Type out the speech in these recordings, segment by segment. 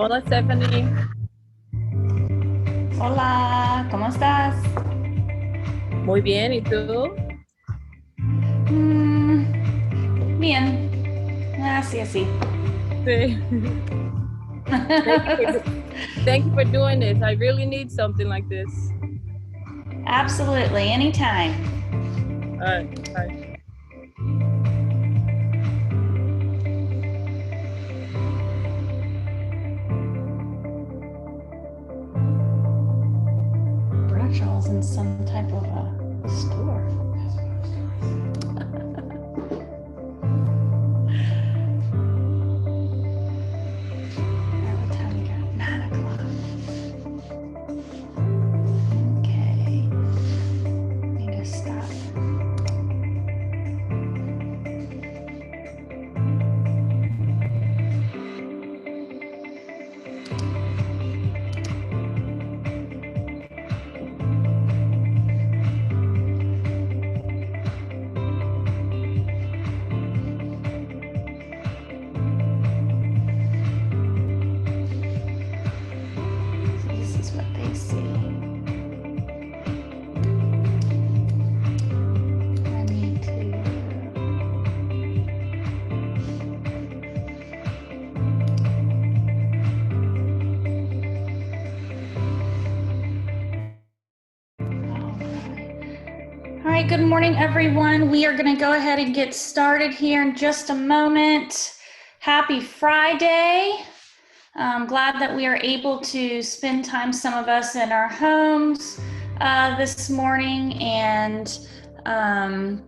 Hola, Stephanie. Hola, ¿cómo estás? Muy bien, ¿y tú? Bien, así, así. Sí. Thank you for thank you for doing this. I really need something like this. Absolutely, anytime. All right, all right. Brachel's in some type of a store. What time we got? 9 o'clock. Okay. Need to stop. So this is what they see. I need to. All right, good morning, everyone. We are going to go ahead and get started here in just a moment. Happy Friday. I'm glad that we are able to spend time, some of us, in our homes this morning and kind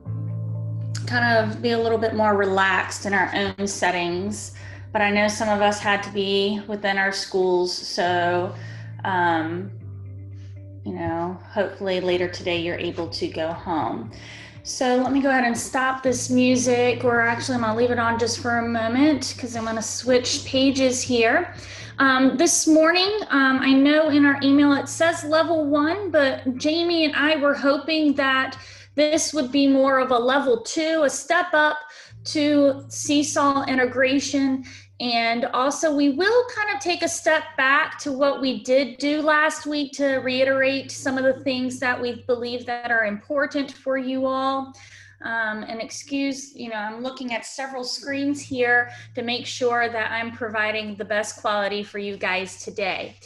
of be a little bit more relaxed in our own settings. But I know some of us had to be within our schools, so hopefully later today you're able to go home. So let me go ahead and stop this music, or actually I'm gonna leave it on just for a moment because I'm gonna switch pages here. This morning, I know in our email it says level 1, but Jamie and I were hoping that this would be more of a level 2, a step up to Seesaw integration. And also we will kind of take a step back to what we did do last week to reiterate some of the things that we believe that are important for you all. And excuse, I'm looking at several screens here to make sure that I'm providing the best quality for you guys today.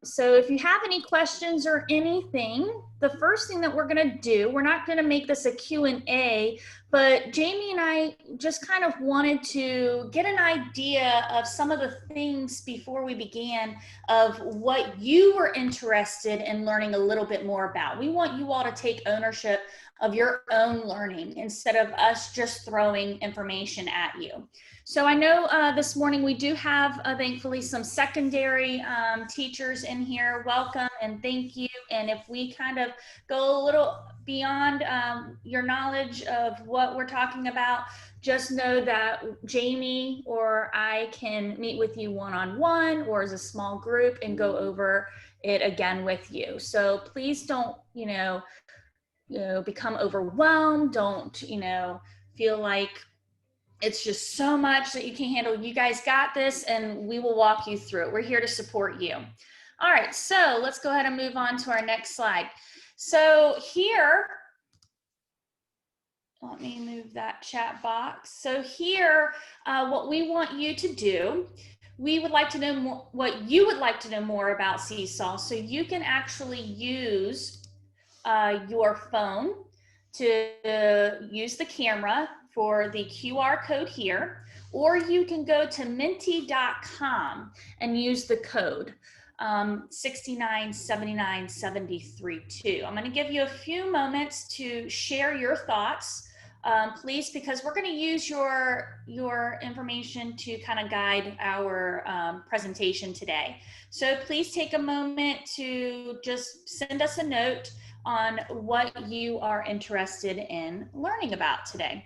So if you have any questions or anything, the first thing that we're going to do, we're not going to make this a Q&A, but Jamie and I just kind of wanted to get an idea of some of the things before we began of what you were interested in learning a little bit more about. We want you all to take ownership of your own learning instead of us just throwing information at you. So I know this morning we do have, thankfully, some secondary teachers in here. Welcome and thank you. And if we kind of go a little beyond your knowledge of what we're talking about, just know that Jamie or I can meet with you one-on-one or as a small group and go over it again with you. So please don't, become overwhelmed. Don't, feel like it's just so much that you can't handle. You guys got this, and we will walk you through it. We're here to support you. All right, so let's go ahead and move on to our next slide. So here, let me move that chat box. So here, what we want you to do, we would like to know more, what you would like to know more about Seesaw. So you can actually use your phone to use the camera for the QR code here, or you can go to menti.com and use the code 697973.2. I'm going to give you a few moments to share your thoughts, please, because we're going to use your information to kind of guide our presentation today. So please take a moment to just send us a note on what you are interested in learning about today.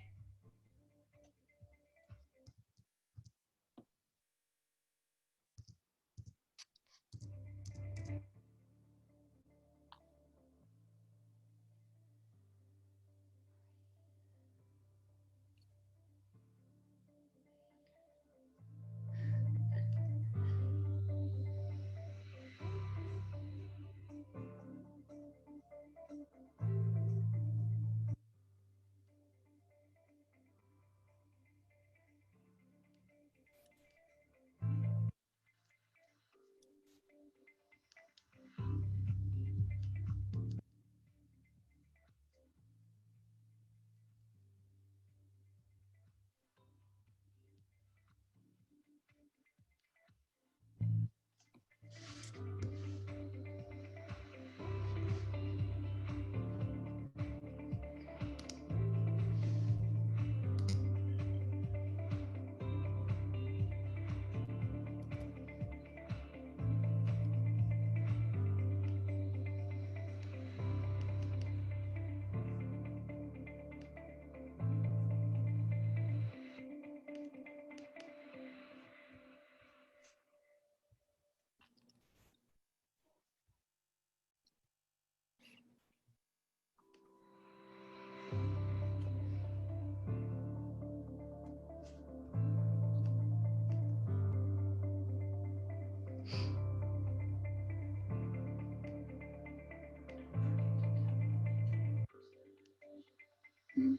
All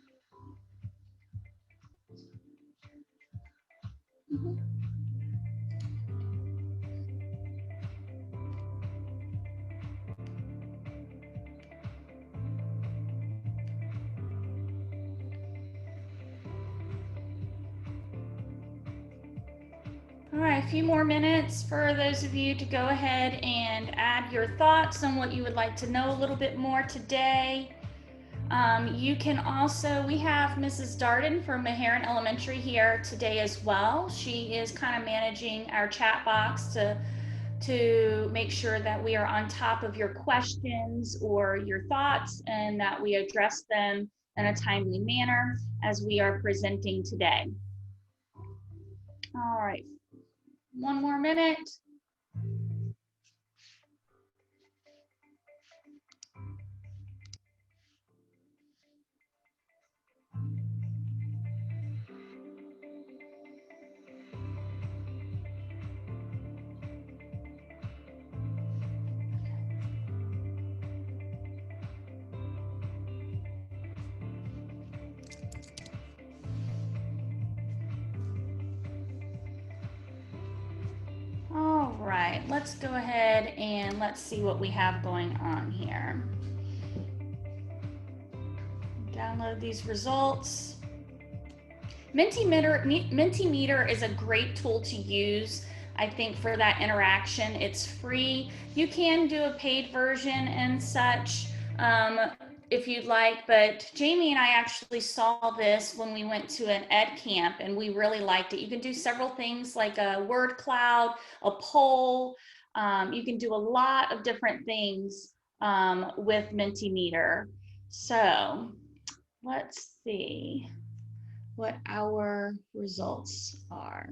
right, a few more minutes for those of you to go ahead and add your thoughts on what you would like to know a little bit more today. You can also, we have Mrs. Darden from Meharon Elementary here today as well. She is kind of managing our chat box to make sure that we are on top of your questions or your thoughts and that we address them in a timely manner as we are presenting today. All right, one more minute. All right, let's go ahead and let's see what we have going on here. Download these results. Mentimeter is a great tool to use, I think, for that interaction. It's free. You can do a paid version and such if you'd like, but Jamie and I actually saw this when we went to an ed camp and we really liked it. You can do several things like a word cloud, a poll. You can do a lot of different things with Mentimeter. So let's see what our results are.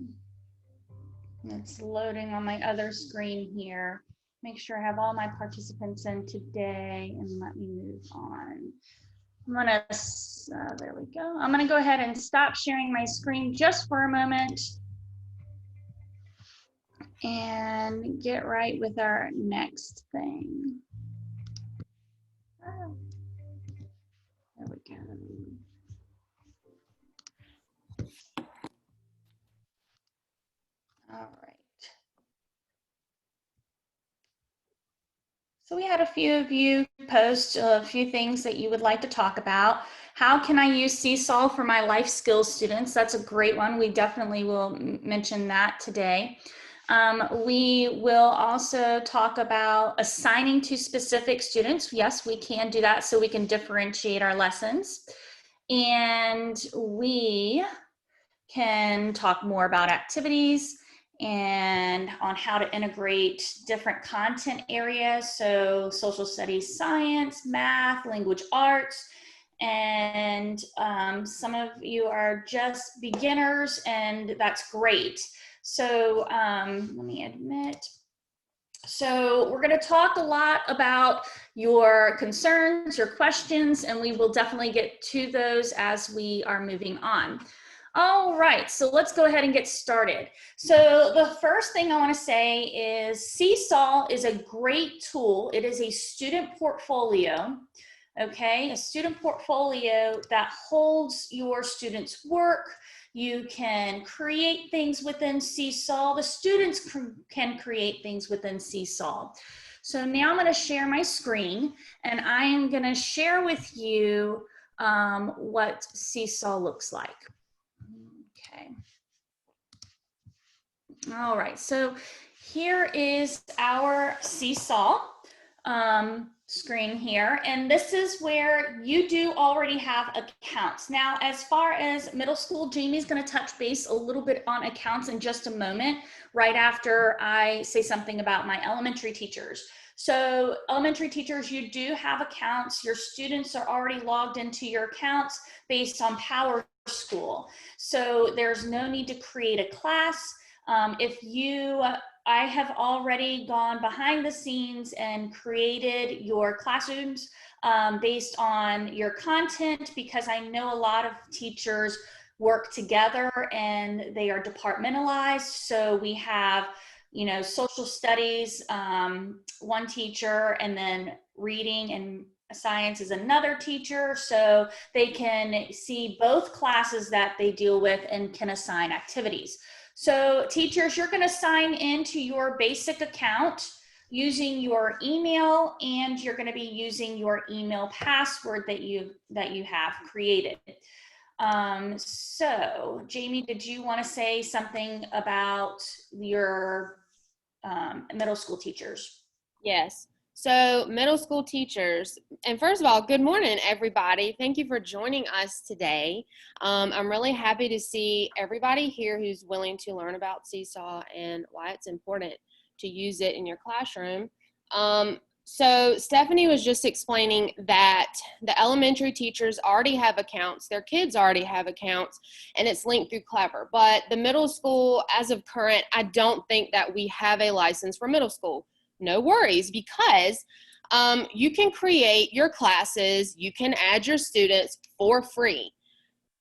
It's loading on my other screen here. Make sure I have all my participants in today and let me move on. I'm gonna, there we go. I'm gonna go ahead and stop sharing my screen just for a moment and get right with our next thing. There we go. All right. So we had a few of you post a few things that you would like to talk about. How can I use Seesaw for my life skills students? That's a great one. We definitely will mention that today. We will also talk about assigning to specific students. Yes, we can do that so we can differentiate our lessons. And we can talk more about activities and on how to integrate different content areas. So social studies, science, math, language arts, and some of you are just beginners and that's great. So let me admit. So we're going to talk a lot about your concerns, your questions, and we will definitely get to those as we are moving on. All right, so let's go ahead and get started. So the first thing I want to say is Seesaw is a great tool. It is a student portfolio, okay? A student portfolio that holds your students' work. You can create things within Seesaw. The students can create things within Seesaw. So now I'm going to share my screen and I am going to share with you what Seesaw looks like. Okay. All right, so here is our Seesaw screen here, and this is where you do already have accounts. Now, as far as middle school, Jamie's going to touch base a little bit on accounts in just a moment, right after I say something about my elementary teachers. So elementary teachers, you do have accounts. Your students are already logged into your accounts based on PowerSchool. So there's no need to create a class. I have already gone behind the scenes and created your classrooms based on your content, because I know a lot of teachers work together and they are departmentalized. So we have, social studies, one teacher, and then reading and science is another teacher, so they can see both classes that they deal with and can assign activities. So teachers, you're going to sign into your basic account using your email, and you're going to be using your email password that you have created. So Jamie, did you want to say something about your middle school teachers? Yes. So middle school teachers, and first of all, good morning, everybody. Thank you for joining us today. I'm really happy to see everybody here who's willing to learn about Seesaw and why it's important to use it in your classroom. So Stephanie was just explaining that the elementary teachers already have accounts, their kids already have accounts, and it's linked through Clever. But the middle school, as of current, I don't think that we have a license for middle school. No worries, because you can create your classes, you can add your students for free.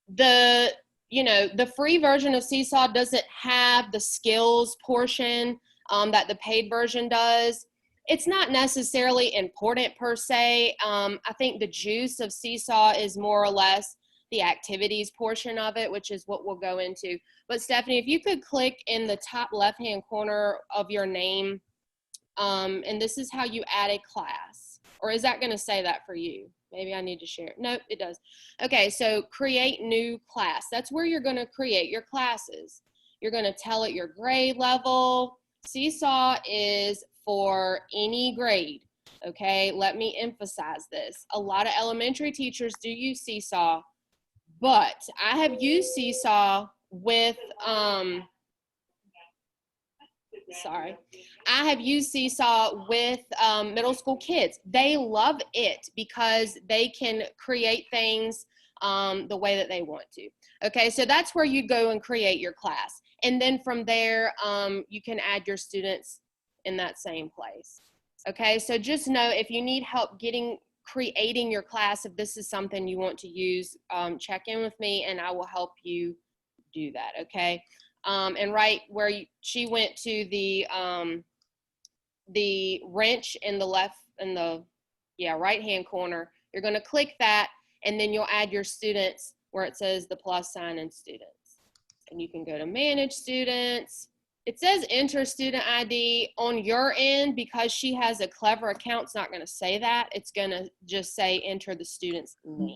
The free version of Seesaw doesn't have the skills portion that the paid version does. It's not necessarily important per se. I think the juice of Seesaw is more or less the activities portion of it, which is what we'll go into. But Stephanie, if you could click in the top left-hand corner of your name, and this is how you add a class. Or is that going to say that for you? Maybe I need to share it. Nope, it does. Okay, so create new class. That's where you're going to create your classes. You're going to tell it your grade level. Seesaw is for any grade. Okay, let me emphasize this. A lot of elementary teachers do use Seesaw, but I have used Seesaw with, I have used Seesaw with middle school kids. They love it because they can create things the way that they want to. Okay, so that's where you go and create your class. And then from there, you can add your students in that same place. Okay, so just know if you need help creating your class, if this is something you want to use, check in with me and I will help you do that, okay? And right where she went to the wrench in the right-hand corner, you're going to click that, and then you'll add your students where it says the plus sign and students. And you can go to manage students. It says enter student ID on your end. Because she has a Clever account, it's not going to say that. It's going to just say enter the student's name.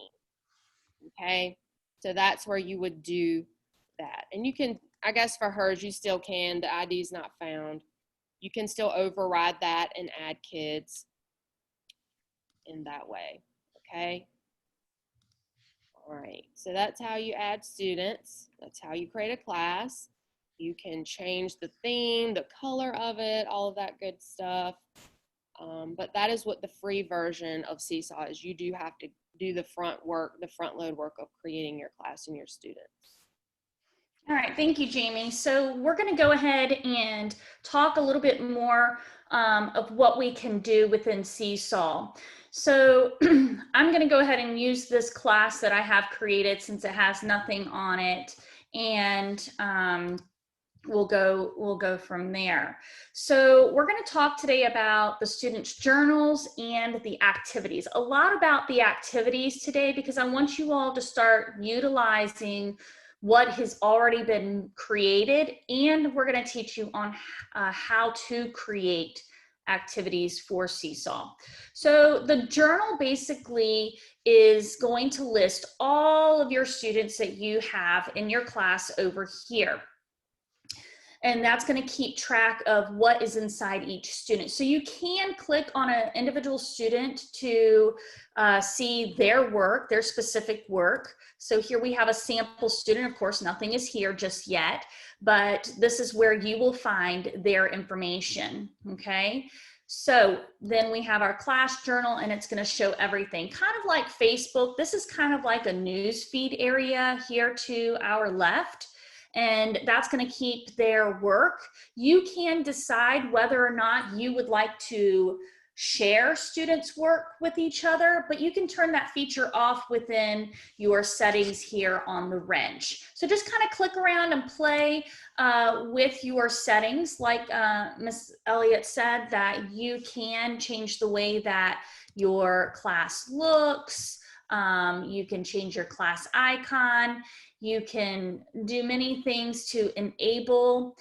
Okay, so that's where you would do that. And you can, I guess for hers, you still can, the ID is not found. You can still override that and add kids in that way, okay? All right, so that's how you add students. That's how you create a class. You can change the theme, the color of it, all of that good stuff. But that is what the free version of Seesaw is. You do have to do the front load work of creating your class and your students. All right, thank you, Jamie. So we're going to go ahead and talk a little bit more of what we can do within Seesaw. So I'm going to go ahead and use this class that I have created since it has nothing on it, and we'll go from there. So we're going to talk today about the students' journals and the activities. A lot about the activities today, because I want you all to start utilizing what has already been created, and we're going to teach you on how to create activities for Seesaw. So the journal basically is going to list all of your students that you have in your class over here. And that's going to keep track of what is inside each student. So you can click on an individual student to see their work, their specific work. So here we have a sample student. Of course, nothing is here just yet, but this is where you will find their information, okay? So then we have our class journal, and it's going to show everything. Kind of like Facebook, this is kind of like a news feed area here to our left. And that's going to keep their work. You can decide whether or not you would like to share students' work with each other, but you can turn that feature off within your settings here on the wrench. So just kind of click around and play with your settings. Like Miss Elliott said, that you can change the way that your class looks. You can change your class icon. You can do many things to enable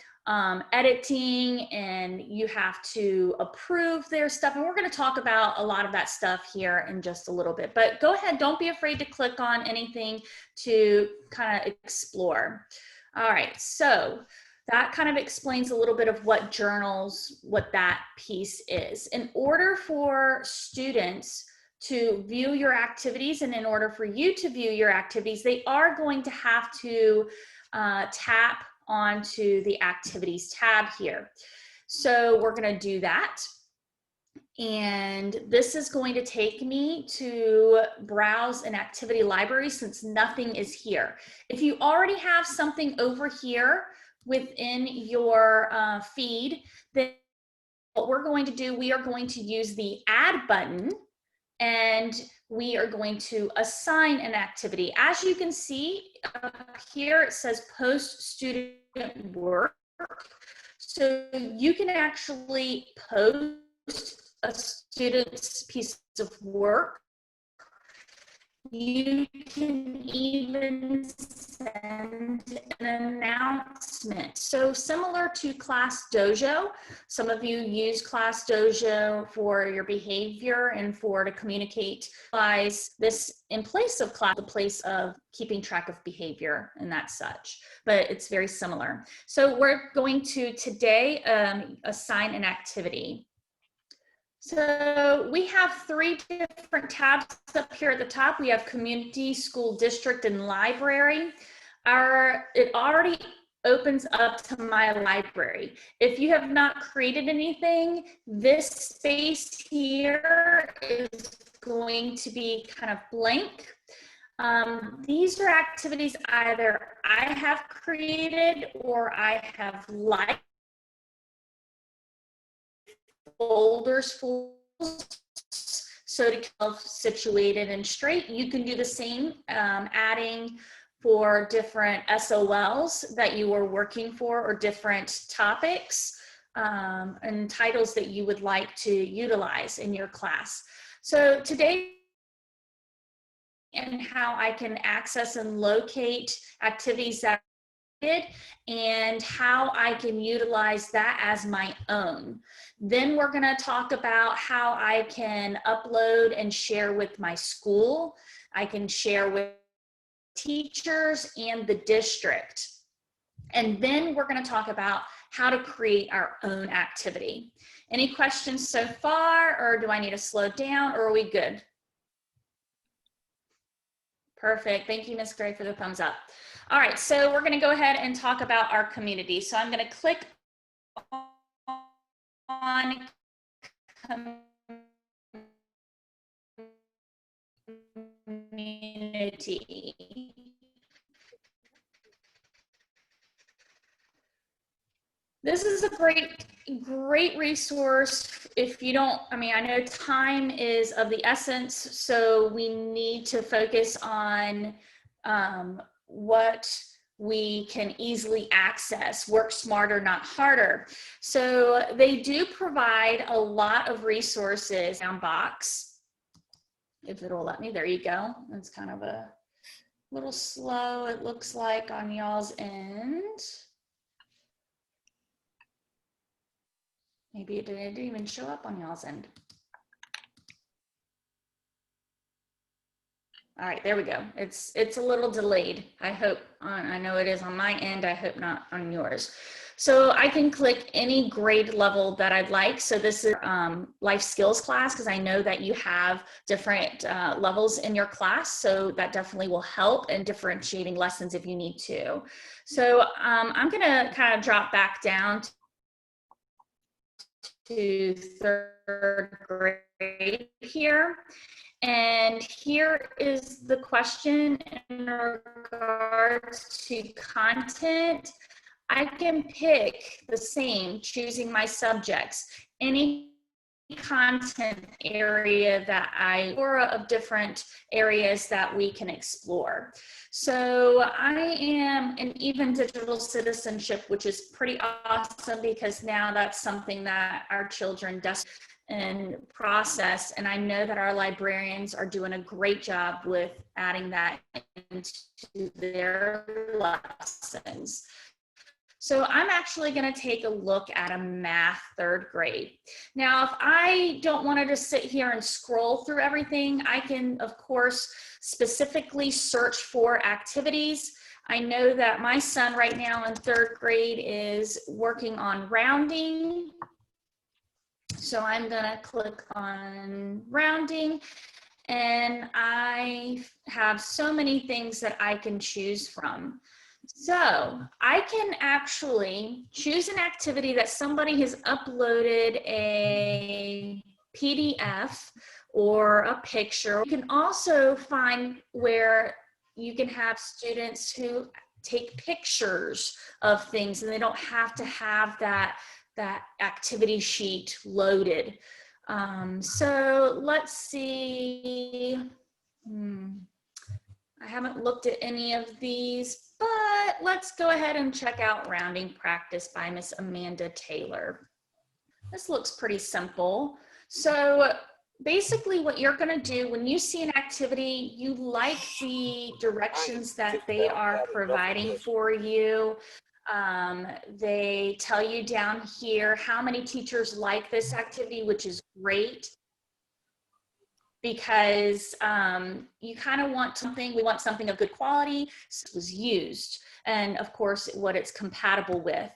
editing, and you have to approve their stuff. And we're going to talk about a lot of that stuff here in just a little bit. But go ahead, don't be afraid to click on anything to kind of explore. All right, so that kind of explains a little bit of what journals, what that piece is. In order for students to view your activities, and in order for you to view your activities, they are going to have to tap onto the activities tab here. So we're going to do that. And this is going to take me to browse an activity library since nothing is here. If you already have something over here within your feed, then what we're going to do, we are going to use the add button, and we are going to assign an activity. As you can see here, it says post student work. So you can actually post a student's piece of work. You can even send an announcement. So similar to Class Dojo, some of you use Class Dojo for your behavior and for to communicate this in place of class, the place of keeping track of behavior and that such, but it's very similar. So we're going to today assign an activity. So we have 3 different tabs up here at the top. We have community, school district, and library. It already opens up to my library. If you have not created anything, this space here is going to be kind of blank. These are activities either I have created or I have liked. Folders full, so to keep situated and straight. You can do the same, adding for different SOLs that you are working for or different topics and titles that you would like to utilize in your class. So today, and how I can access and locate activities that and how I can utilize that as my own. Then we're going to talk about how I can upload and share with my school. I can share with teachers and the district. And then we're going to talk about how to create our own activity. Any questions so far, or do I need to slow down, or are we good? Perfect. Thank you, Ms. Gray, for the thumbs up. All right, so we're going to go ahead and talk about our community. So I'm going to click on community. This is a great resource. If you don't, I mean, I know time is of the essence, so we need to focus on what we can easily access. Work smarter, not harder. So they do provide a lot of resources down box. If it'll let me, there you go. It's kind of a little slow, it looks like, on y'all's end. Maybe it didn't even show up on y'all's end. All right, there we go. It's a little delayed. I hope, I know it is on my end. I hope not on yours. So I can click any grade level that I'd like. So this is life skills class, because I know that you have different levels in your class. So that definitely will help in differentiating lessons if you need to. So I'm gonna kind of drop back down to 3rd grade here. And here is the question in regards to content. I can pick the same, choosing my subjects, any content area that or of different areas that we can explore. So I am an even digital citizenship, which is pretty awesome because now that's something that our children does. and process. And I know that our librarians are doing a great job with adding that into their lessons. So I'm actually going to take a look at a math third grade. Now, if I don't want to just sit here and scroll through everything, I can, of course, specifically search for activities. I know that my son right now in third grade is working on rounding. So I'm going to click on rounding, and I have so many things that I can choose from. So I can actually choose an activity that somebody has uploaded a PDF or a picture. You can also find where you can have students who take pictures of things, and they don't have to have that activity sheet loaded. So let's see. I haven't looked at any of these, but let's go ahead and check out Rounding Practice by Miss Amanda Taylor. This looks pretty simple. So basically what you're going to do when you see an activity, you like the directions that they are providing for you. They tell you down here how many teachers like this activity, which is great, because you kind of want something, we want something of good quality, so it was used, and of course what it's compatible with.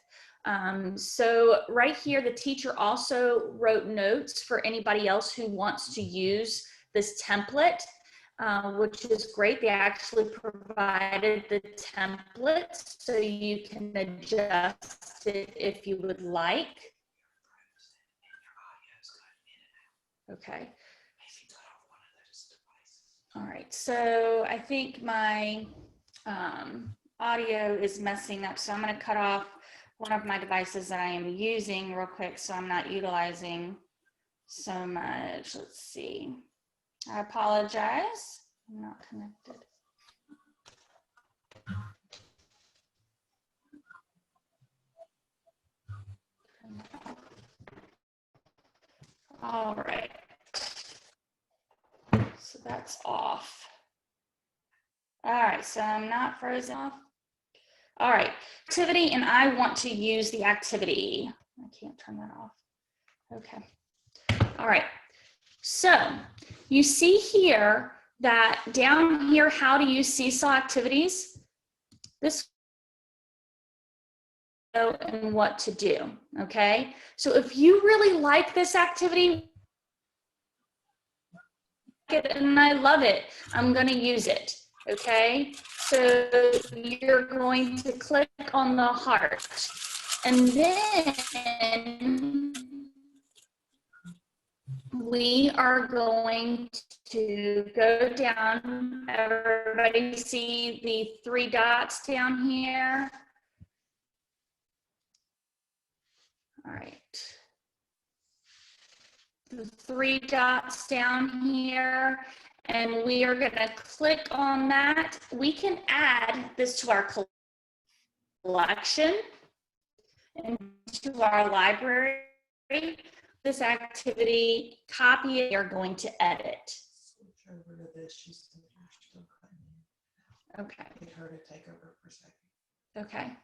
So right here, the teacher also wrote notes for anybody else who wants to use this template, which is great. They actually provided the template so you can adjust it if you would like. Okay. All right, so I think my audio is messing up, so I'm going to cut off one of my devices that I am using real quick so I'm not utilizing so much. Let's see. I apologize. I'm not connected. All right. So that's off. All right, so I'm not frozen off. All right, activity, and I want to use the activity. I can't turn that off. Okay. All right. So you see here that down here, how to use Seesaw activities. This and what to do. Okay. So if you really like this activity, and I love it, I'm going to use it. Okay, so you're going to click on the heart, and then we are going to go down. Everybody see the 3 dots down here? All right. The 3 dots down here, and we are going to click on that. We can add this to our collection and to our library. This activity, copy it, you're going to edit. Switch over to this. She said you're still cutting in. Okay. Get her to take over for a second. Okay.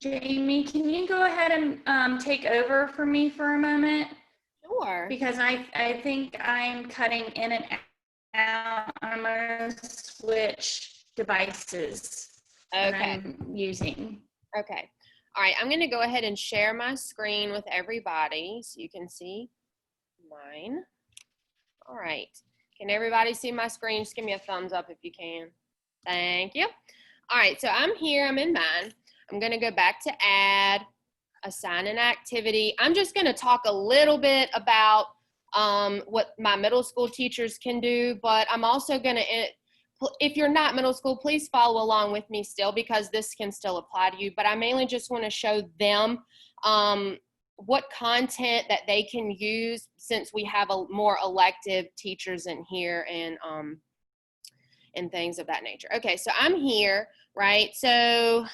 Jamie, can you go ahead and take over for me for a moment? Sure. Because I think I'm cutting in and out. I'm going to switch devices that I'm using. Okay. All right, I'm going to go ahead and share my screen with everybody so you can see mine. All right. Can everybody see my screen? Just give me a thumbs up if you can. Thank you. All right, so I'm here. I'm in mine. I'm going to go back to add, assign an activity. I'm just going to talk a little bit about what my middle school teachers can do, but I'm also going to, if you're not middle school, please follow along with me still, because this can still apply to you. But I mainly just want to show them what content that they can use, since we have a more elective teachers in here and things of that nature. Okay, so I'm here, right? So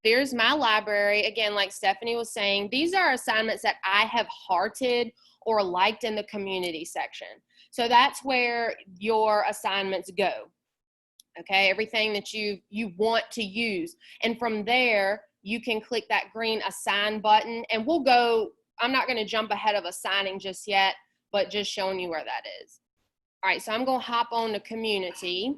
there's my library. Again, like Stephanie was saying, these are assignments that I have hearted or liked in the community section. So that's where your assignments go. Okay, everything that you want to use. And from there, you can click that green assign button, and we'll go, I'm not going to jump ahead of assigning just yet, but just showing you where that is. All right, so I'm going to hop on to community.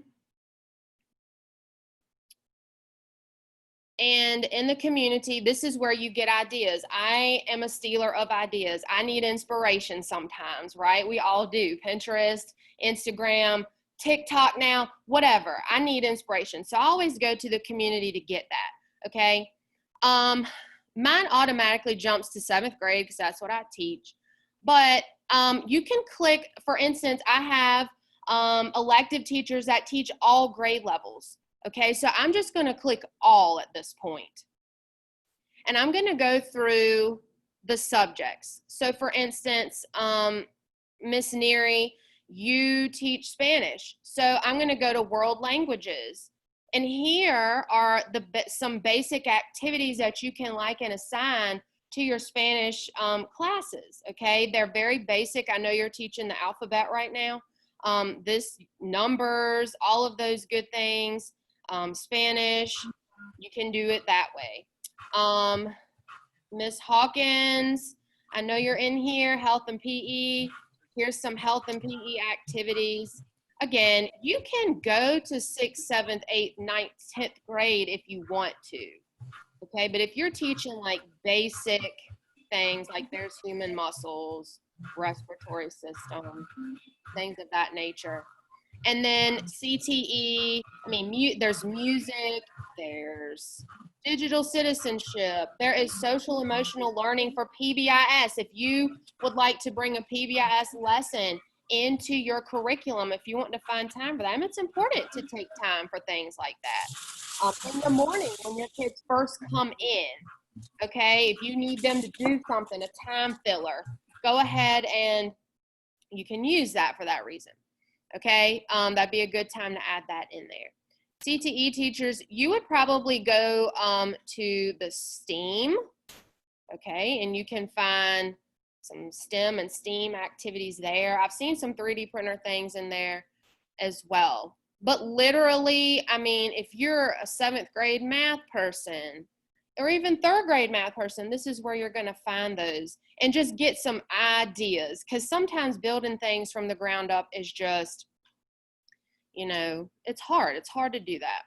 And in the community, this is where you get ideas. I am a stealer of ideas. I need inspiration sometimes, right? We all do. Pinterest, Instagram, TikTok now, whatever. I need inspiration. So I always go to the community to get that, okay? Mine automatically jumps to 7th grade because that's what I teach. But you can click, for instance, I have elective teachers that teach all grade levels. Okay, so I'm just going to click all at this point. And I'm going to go through the subjects. So for instance, Miss Neary, you teach Spanish. So I'm going to go to world languages. And here are some basic activities that you can like and assign to your Spanish classes. Okay, they're very basic. I know you're teaching the alphabet right now. This numbers, all of those good things. Spanish, you can do it that way. Miss Hawkins, I know you're in here, health and PE. Here's some health and PE activities. Again, you can go to 6th, 7th, 8th, 9th, 10th grade if you want to, okay? But if you're teaching like basic things, like there's human muscles, respiratory system, things of that nature. And then CTE, I mean, there's music, there's digital citizenship, there is social emotional learning for PBIS. If you would like to bring a PBIS lesson into your curriculum, if you want to find time for that, it's important to take time for things like that. In the morning when your kids first come in, okay, if you need them to do something, a time filler, go ahead and you can use that for that reason. Okay, that'd be a good time to add that in there. CTE teachers, you would probably go to the STEAM, okay, and you can find some STEM and STEAM activities there. I've seen some 3D printer things in there as well. But literally, I mean, if you're a 7th grade math person or even 3rd grade math person, this is where you're going to find those and just get some ideas, because sometimes building things from the ground up is just, you know, it's hard to do that.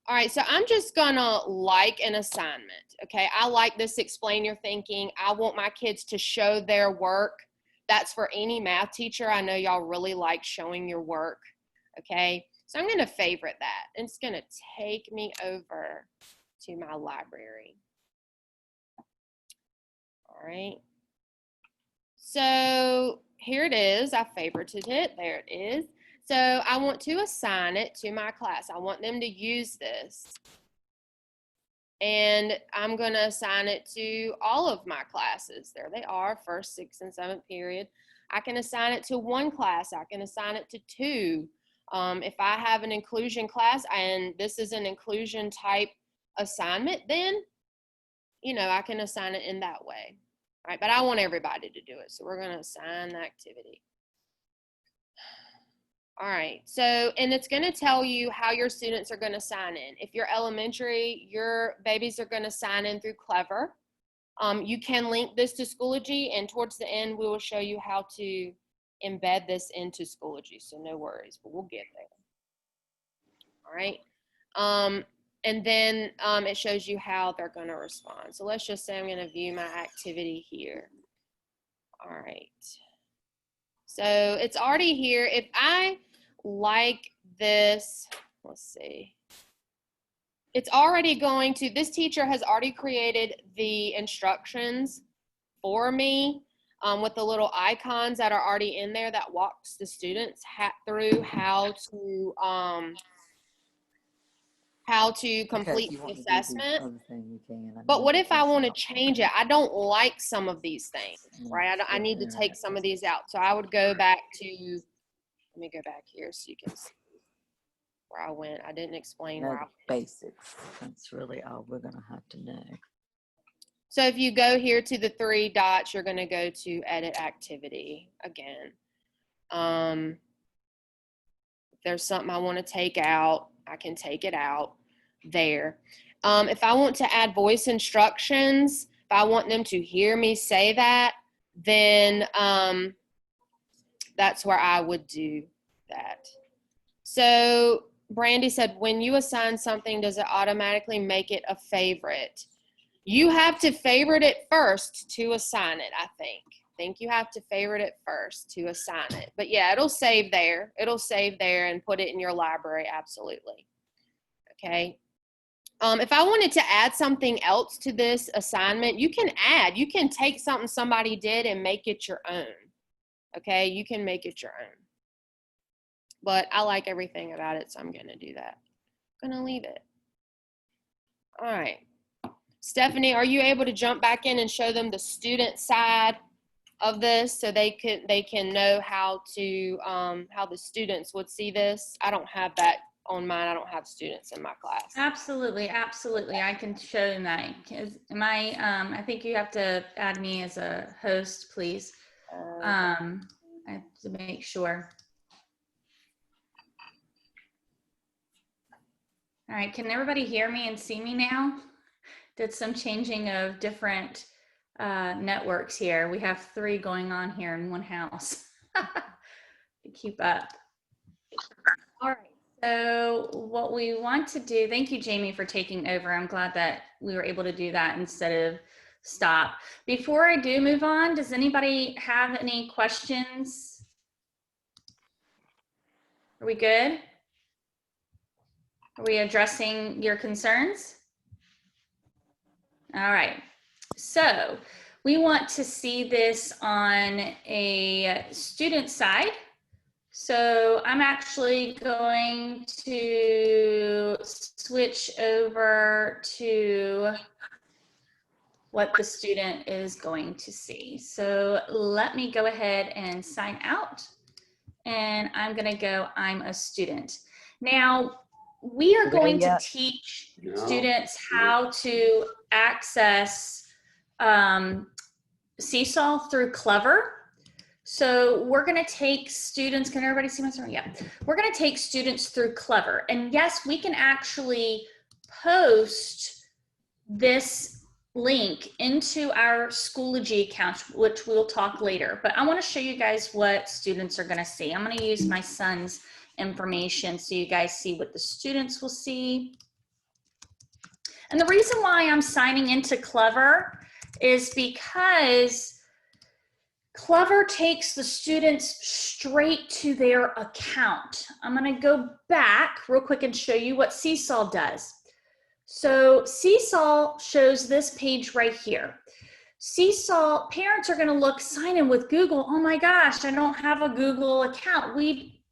All right, so I'm just gonna like an assignment, okay? I like this explain your thinking. I want my kids to show their work. That's for any math teacher. I know y'all really like showing your work, okay? So I'm gonna favorite that. It's gonna take me over to my library. All right. So here it is. I favorited it. There it is. So I want to assign it to my class. I want them to use this. And I'm going to assign it to all of my classes. There they are, 1st, 6th, and 7th period. I can assign it to one class. I can assign it to two. If I have an inclusion class and this is an inclusion type assignment, then, you know, I can assign it in that way. All right, but I want everybody to do it. So we're going to assign the activity. All right, so, and it's going to tell you how your students are going to sign in. If you're elementary, your babies are going to sign in through Clever. You can link this to Schoology, and towards the end, we will show you how to embed this into Schoology, so no worries, but we'll get there. All right, and then it shows you how they're going to respond. So let's just say I'm going to view my activity here. All right. So it's already here. If I like this, let's see. It's already going to, this teacher has already created the instructions for me with the little icons that are already in there that walks the students through how to complete the assessment. But what if I want to change it? I don't like some of these things, right? I need to take some of these out. So I would go back to, let me go back here so you can see. where I went. I didn't explain No, where I went. basics. That's really all we're going to have to know. So if you go here to the 3 dots, you're going to go to edit activity again. If there's something I want to take out, I can take it out there. If I want to add voice instructions, if I want them to hear me say that, then that's where I would do that. So Brandy said, when you assign something, does it automatically make it a favorite? You have to favorite it first to assign it, I think. I think you have to favorite it first to assign it. But yeah, it'll save there. It'll save there and put it in your library, absolutely. Okay. If I wanted to add something else to this assignment, you can add. You can take something somebody did and make it your own. Okay, you can make it your own. But I like everything about it, so I'm going to do that. I'm going to leave it. All right. Stephanie, are you able to jump back in and show them the student side of this so they can know how to how the students would see this? I don't have that on mine. I don't have students in my class. Absolutely, absolutely. I can show them that. I think you have to add me as a host, please. I have to make sure. All right, can everybody hear me and see me now? Did some changing of different networks here. We have 3 going on here in one house to keep up. All right, so what we want to do, thank you, Jamie, for taking over. I'm glad that we were able to do that instead of stop. Before I do move on, does anybody have any questions? Are we good? Are we addressing your concerns? All right, so we want to see this on a student side. So I'm actually going to switch over to what the student is going to see. So let me go ahead and sign out. And I'm going to go, I'm a student. Now, we are going to teach students how to access Seesaw through Clever. So we're going to take students, can everybody see my screen? Yeah. We're going to take students through Clever. And yes, we can actually post this link into our Schoology account, which we'll talk later. But I want to show you guys what students are going to see. I'm going to use my son's information so you guys see what the students will see. And the reason why I'm signing into Clever is because Clever takes the students straight to their account. I'm going to go back real quick and show you what Seesaw does. So Seesaw shows this page right here. Seesaw, parents are going to look, sign in with Google. Oh my gosh, I don't have a Google account.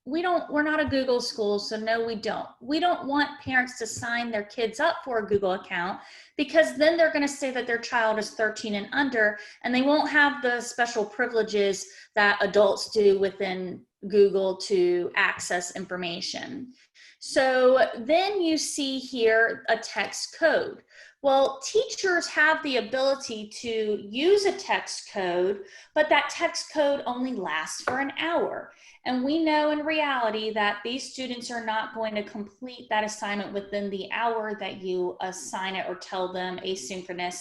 We're not a Google school, so no, we don't. We don't want parents to sign their kids up for a Google account because then they're going to say that their child is 13 and under, and they won't have the special privileges that adults do within Google to access information. So then you see here a text code. Well, teachers have the ability to use a text code, but that text code only lasts for an hour. And we know in reality that these students are not going to complete that assignment within the hour that you assign it or tell them asynchronous,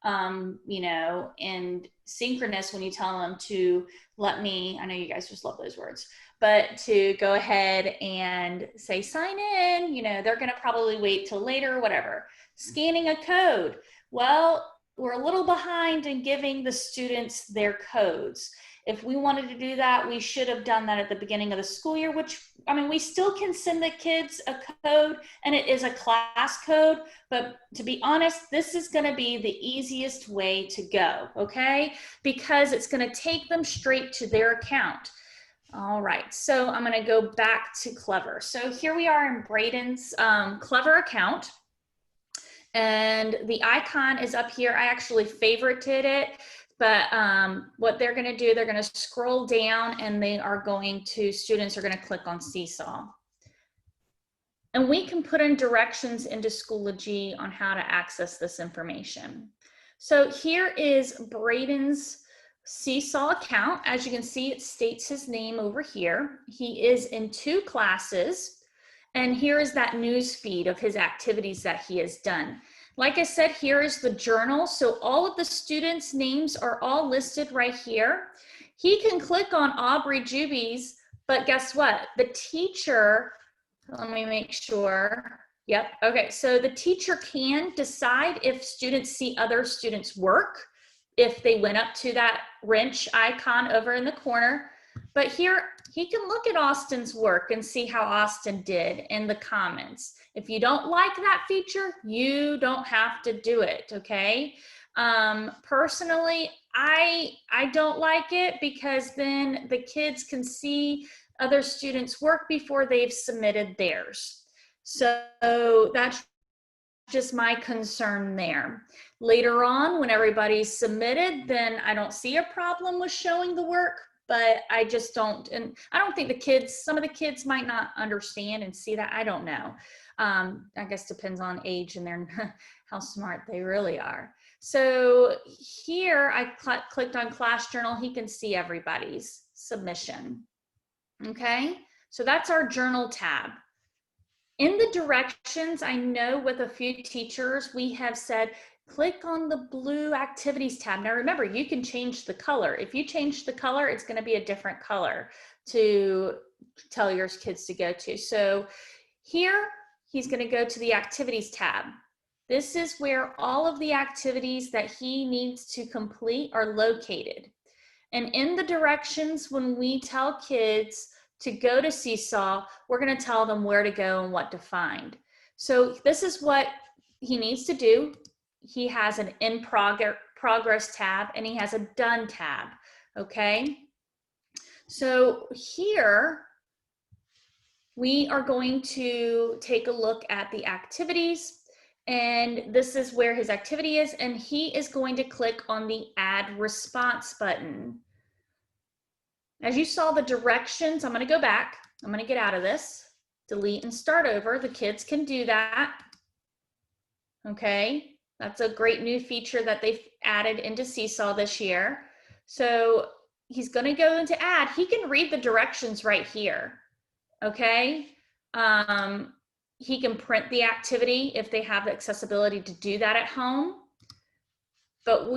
and synchronous when you tell them to let me, I know you guys just love those words, but to go ahead and say sign in, they're going to probably wait till later, whatever. Scanning a code. Well, we're a little behind in giving the students their codes. If we wanted to do that, we should have done that at the beginning of the school year, which, we still can send the kids a code and it is a class code, but to be honest, this is going to be the easiest way to go, okay? Because it's going to take them straight to their account. All right, so I'm going to go back to Clever. So here we are in Braden's Clever account. And the icon is up here. I actually favorited it, but what they're going to do, they're going to scroll down and students are going to click on Seesaw. And we can put in directions into Schoology on how to access this information. So here is Braden's Seesaw account. As you can see, it states his name over here. He is in 2 classes. And here is that news feed of his activities that he has done. Like I said, here is the journal. So all of the students' names are all listed right here. He can click on Aubrey Juby's, but guess what? The teacher, let me make sure. Yep, okay, so the teacher can decide if students see other students' work, if they went up to that wrench icon over in the corner. But here, he can look at Austin's work and see how Austin did in the comments. If you don't like that feature, you don't have to do it, okay? Personally, I don't like it because then the kids can see other students' work before they've submitted theirs. So that's just my concern there. Later on, when everybody's submitted, then I don't see a problem with showing the work, but I just don't, and I don't think the kids, some of the kids might not understand and see that, I don't know. I guess depends on age and their how smart they really are. So here I clicked on Class Journal, he can see everybody's submission. Okay, so that's our journal tab. In the directions, I know with a few teachers, we have said, click on the blue activities tab. Now remember, you can change the color. If you change the color, it's gonna be a different color to tell your kids to go to. So here, he's gonna go to the activities tab. This is where all of the activities that he needs to complete are located. And in the directions, when we tell kids to go to Seesaw, we're gonna tell them where to go and what to find. So this is what he needs to do. He has an in progress tab and he has a done tab, okay? So here, we are going to take a look at the activities, and this is where his activity is, and he is going to click on the add response button. As you saw the directions, I'm going to go back. I'm going to get out of this, delete and start over. The kids can do that. Okay, that's a great new feature that they've added into Seesaw this year. So he's going to go into add. He can read the directions right here. Okay, he can print the activity if they have the accessibility to do that at home. But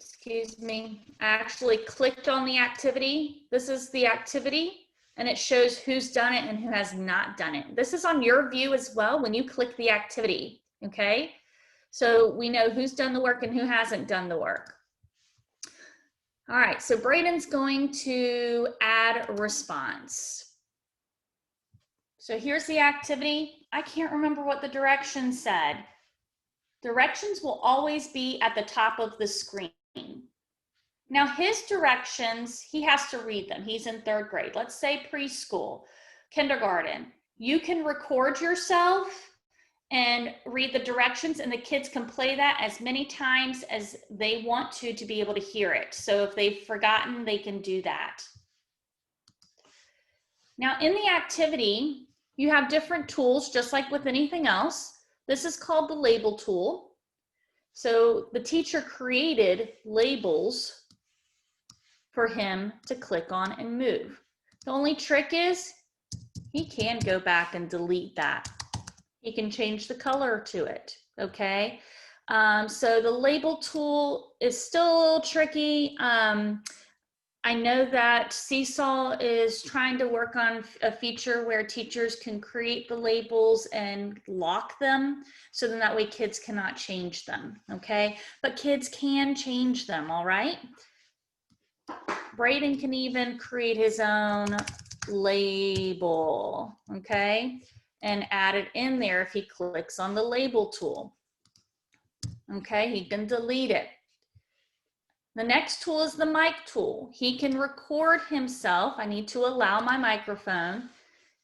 excuse me, I actually clicked on the activity. This is the activity, and it shows who's done it and who has not done it. This is on your view as well when you click the activity, okay? So we know who's done the work and who hasn't done the work. All right, so Braden's going to add a response. So here's the activity. I can't remember what the directions said. Directions will always be at the top of the screen. Now his directions, he has to read them. He's in 3rd grade. Let's say preschool, kindergarten. You can record yourself and read the directions, and the kids can play that as many times as they want to be able to hear it. So if they've forgotten, they can do that. Now in the activity, you have different tools, just like with anything else. This is called the label tool. So the teacher created labels for him to click on and move. The only trick is he can go back and delete that. He can change the color to it, okay? So the label tool is still tricky. I know that Seesaw is trying to work on a feature where teachers can create the labels and lock them, so then that way kids cannot change them, okay? But kids can change them, all right? Braden can even create his own label, okay? And add it in there if he clicks on the label tool. Okay, he can delete it. The next tool is the mic tool. He can record himself. I need to allow my microphone.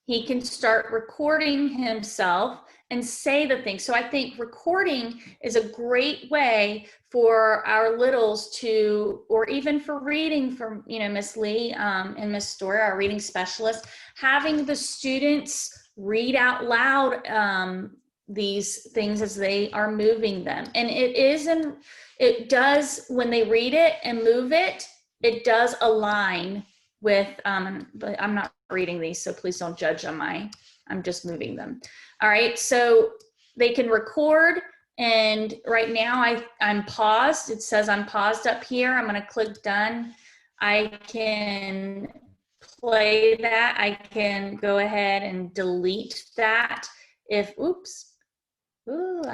He can start recording himself and say the thing. So I think recording is a great way for our littles to, or even for reading from, you know, Miss Lee and Miss Story, our reading specialist, having the students read out loud these things as they are moving them. And it does, when they read it and move it, it does align with, but I'm not reading these, so please don't judge on I'm just moving them. All right, so they can record, and right now I'm paused. It says I'm paused up here. I'm gonna click done. I can play that. I can go ahead and delete that I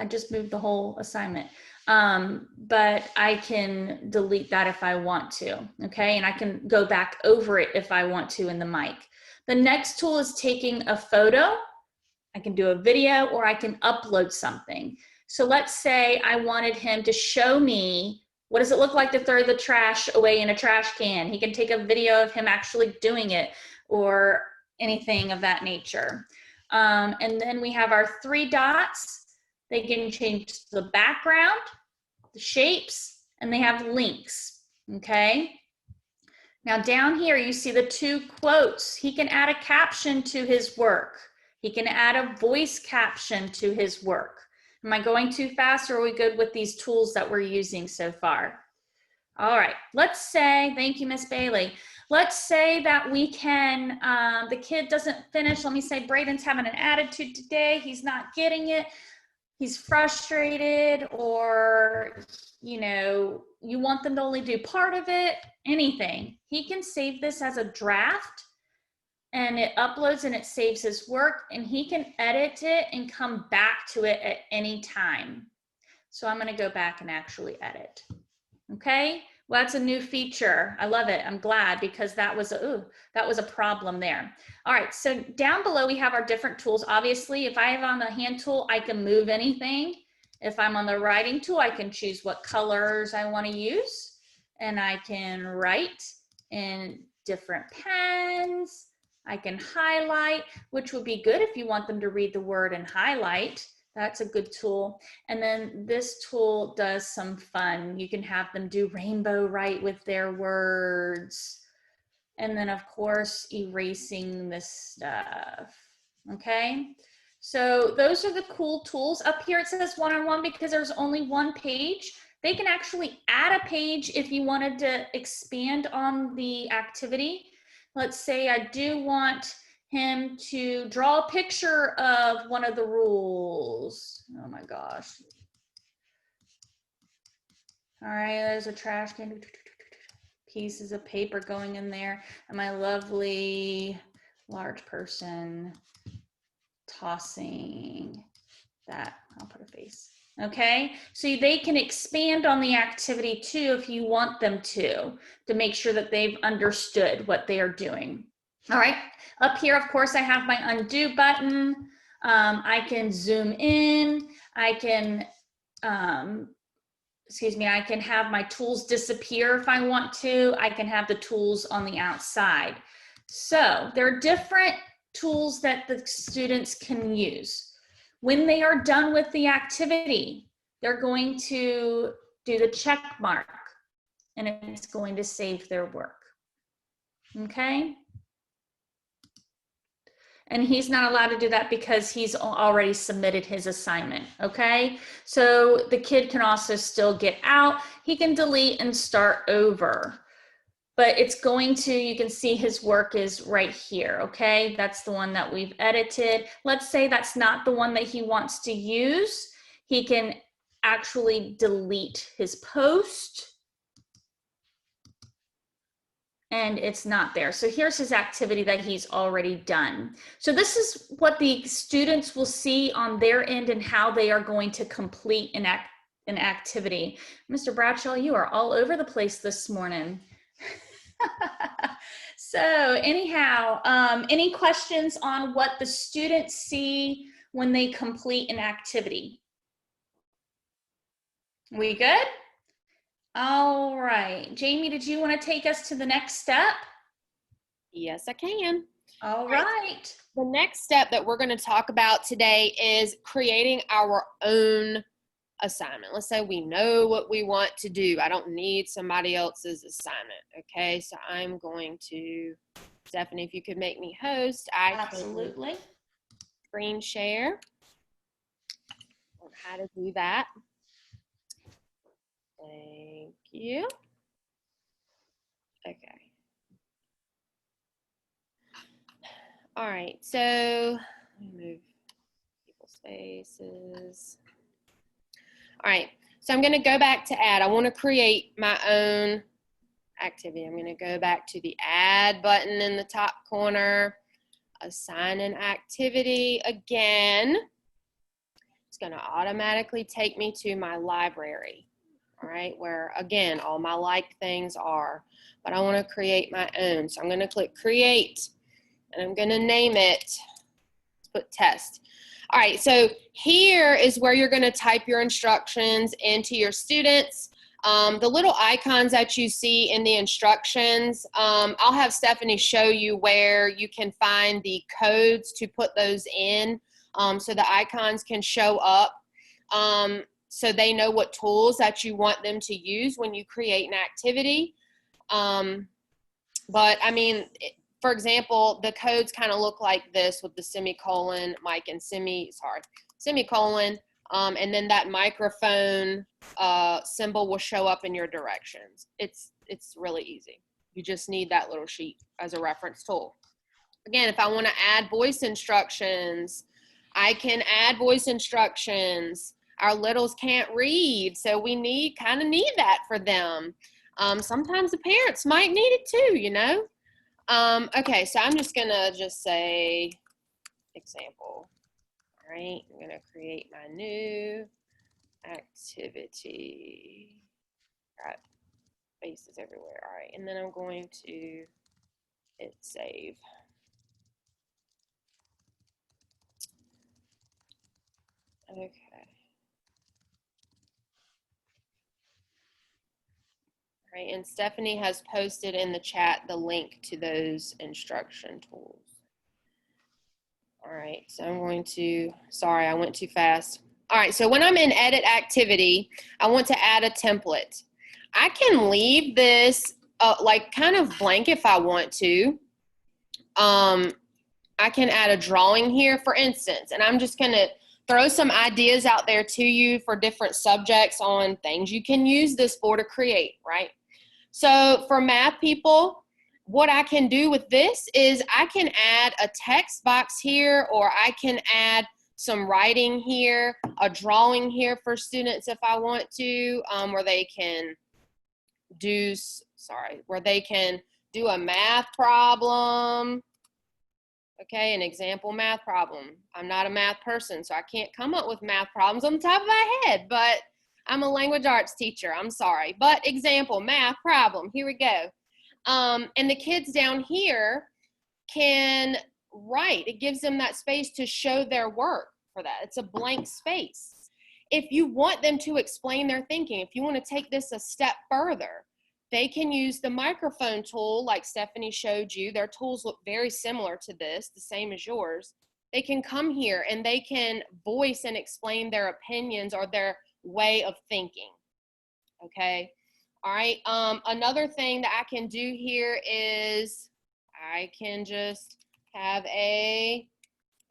just moved the whole assignment. But I can delete that if I want to, okay? And I can go back over it if I want to in the mic. The next tool is taking a photo. I can do a video, or I can upload something. So let's say I wanted him to show me, what does it look like to throw the trash away in a trash can? He can take a video of him actually doing it, or anything of that nature. And then we have our 3 dots. They can change the background, the shapes, and they have links, okay? Now down here, you see the 2 quotes. He can add a caption to his work. He can add a voice caption to his work. Am I going too fast, or are we good with these tools that we're using so far? All right, let's say, thank you, Miss Bailey. Let's say that we can, the kid doesn't finish. Let me say Braden's having an attitude today. He's not getting it. He's frustrated, or, you know, you want them to only do part of it, anything. He can save this as a draft, and it uploads and it saves his work, and he can edit it and come back to it at any time. So I'm going to go back and actually edit. Okay, well, that's a new feature. I love it. I'm glad, because that was a problem there. All right, so down below we have our different tools. Obviously, if I have on the hand tool, I can move anything. If I'm on the writing tool, I can choose what colors I want to use, and I can write in different pens. I can highlight, which would be good if you want them to read the word and highlight. That's a good tool. And then this tool does some fun. You can have them do rainbow write with their words. And then of course, erasing this stuff, okay? So those are the cool tools. Up here it says one-on-one because there's only one page. They can actually add a page if you wanted to expand on the activity. Let's say I do want him to draw a picture of one of the rules. Oh my gosh. All right, there's a trash can, pieces of paper going in there, and my lovely large person tossing that. I'll put a face. Okay, so they can expand on the activity too if you want them to make sure that they've understood what they are doing. All right, up here, of course, I have my undo button. I can zoom in. I can, I can have my tools disappear if I want to. I can have the tools on the outside. So there are different tools that the students can use. When they are done with the activity, they're going to do the check mark, and it's going to save their work. Okay? And he's not allowed to do that because he's already submitted his assignment, okay? So the kid can also still get out. He can delete and start over. But it's going to, you can see his work is right here, okay? That's the one that we've edited. Let's say that's not the one that he wants to use. He can actually delete his post. And it's not there. So here's his activity that he's already done. So this is what the students will see on their end and how they are going to complete an activity. Mr. Bradshaw, you are all over the place this morning. So anyhow, any questions on what the students see when they complete an activity? We good? All right, Jamie, did you want to take us to the next step? Yes, I can. All right. The next step that we're going to talk about today is creating our own assignment. Let's say we know what we want to do. I don't need somebody else's assignment. Okay, so I'm going to, Stephanie, if you could make me host, Absolutely. screen share on how to do that. Thank you. Okay. All right, so let me move people's faces. All right, so I'm going to go back to add. I want to create my own activity. I'm going to go back to the add button in the top corner, assign an activity again. It's going to automatically take me to my library, all right, where again, all my like things are, but I want to create my own. So I'm going to click create and I'm going to name it, let's put test. All right, so here is where you're going to type your instructions into your students. The little icons that you see in the instructions, I'll have Stephanie show you where you can find the codes to put those in, so the icons can show up, so they know what tools that you want them to use when you create an activity. But I mean, for example, the codes kind of look like this with the semicolon, mic and semicolon, and then that microphone symbol will show up in your directions. It's really easy. You just need that little sheet as a reference tool. Again, if I want to add voice instructions, I can add voice instructions. Our littles can't read, so we kind of need that for them. Sometimes the parents might need it too, you know. Okay, so I'm just gonna say example. All right, I'm gonna create my new activity. Got faces everywhere. All right, and then I'm going to hit save. Okay. All right, and Stephanie has posted in the chat the link to those instruction tools. All right, so I'm going to, sorry, I went too fast. All right, so when I'm in edit activity, I want to add a template. I can leave this like kind of blank if I want to. I can add a drawing here, for instance, and I'm just gonna throw some ideas out there to you for different subjects on things you can use this for to create, right? So for math people, what I can do with this is I can add a text box here, or I can add some writing here, a drawing here for students if I want to, where they can do, where they can do a math problem. Okay, an example math problem. I'm not a math person, so I can't come up with math problems on the top of my head, but I'm a language arts teacher, I'm sorry. But example, math problem, here we go. And the kids down here can write. It gives them that space to show their work for that. It's a blank space. If you want them to explain their thinking, if you want to take this a step further, they can use the microphone tool like Stephanie showed you. Their tools look very similar to this, the same as yours. They can come here and they can voice and explain their opinions or their way of thinking, okay? All right, another thing that I can do here is I can just have a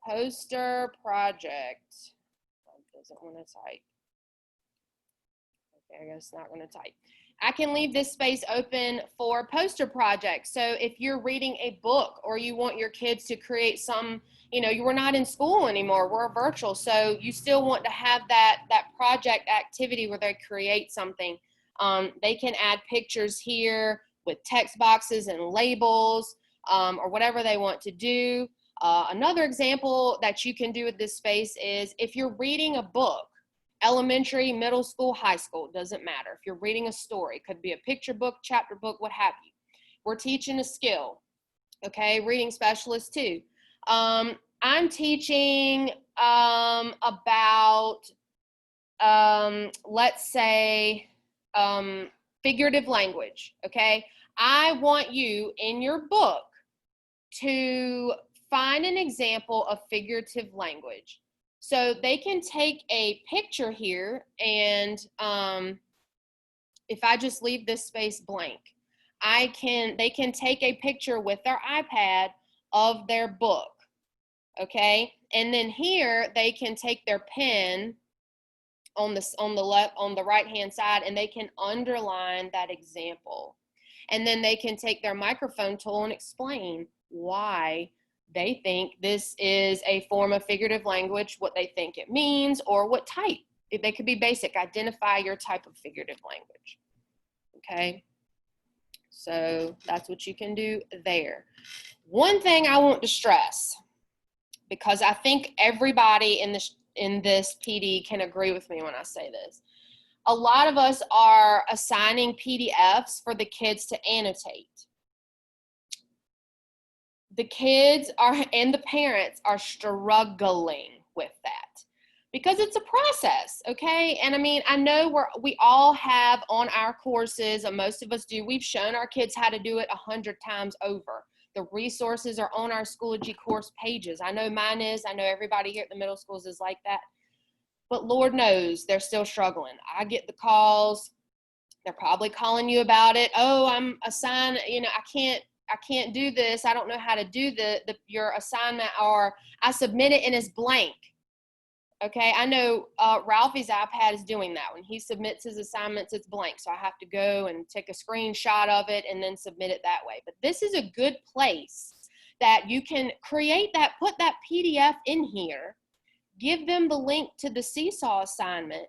poster project. Doesn't want to type. Okay, I guess it's not going to type. I can leave this space open for poster projects. So if you're reading a book or you want your kids to create some, you know, we're not in school anymore, we're virtual, so you still want to have that project activity where they create something. They can add pictures here with text boxes and labels, or whatever they want to do. Another example that you can do with this space is if you're reading a book, elementary, middle school, high school, doesn't matter. If you're reading a story, it could be a picture book, chapter book, what have you. We're teaching a skill, okay? Reading specialist too. I'm teaching about, let's say, figurative language, okay? I want you in your book to find an example of figurative language. So they can take a picture here and if I just leave this space blank, they can take a picture with their iPad of their book, okay? And then here they can take their pen on the right hand side, and they can underline that example. And then they can take their microphone tool and explain why they think this is a form of figurative language, what they think it means, or what type. They could be basic. Identify your type of figurative language. Okay, so that's what you can do there. One thing I want to stress, because I think everybody in this PD can agree with me when I say this. A lot of us are assigning PDFs for the kids to annotate. The kids and the parents are struggling with that because it's a process, okay? And I mean, I know we all have on our courses, and most of us do, we've shown our kids how to do it 100 times over. The resources are on our Schoology course pages. I know mine is. I know everybody here at the middle schools is like that. But Lord knows they're still struggling. I get the calls. They're probably calling you about it. Oh, I'm assigned, I can't do this. I don't know how to do your assignment, or I submit it and it's blank. Okay, I know Ralphie's iPad is doing that. When he submits his assignments, it's blank. So I have to go and take a screenshot of it and then submit it that way. But this is a good place that you can create that, put that PDF in here, give them the link to the Seesaw assignment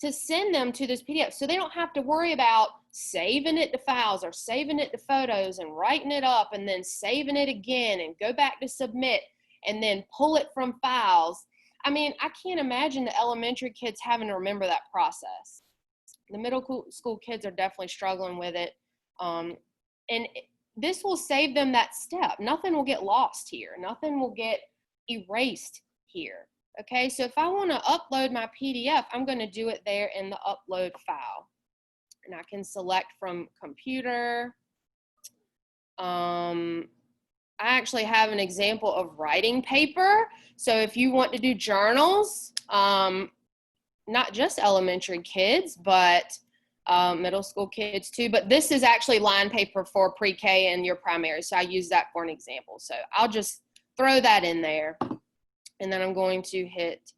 to send them to this PDF. So they don't have to worry about saving it to files or saving it to photos and writing it up and then saving it again and go back to submit and then pull it from files. I mean, I can't imagine the elementary kids having to remember that process. The middle school kids are definitely struggling with it. And this will save them that step. Nothing will get lost here. Nothing will get erased here. Okay, so if I want to upload my PDF, I'm going to do it there in the upload file. And I can select from computer. I actually have an example of writing paper. So if you want to do journals, not just elementary kids, but middle school kids too. But this is actually line paper for pre-K and your primary. So I use that for an example. So I'll just throw that in there. And then I'm going to hit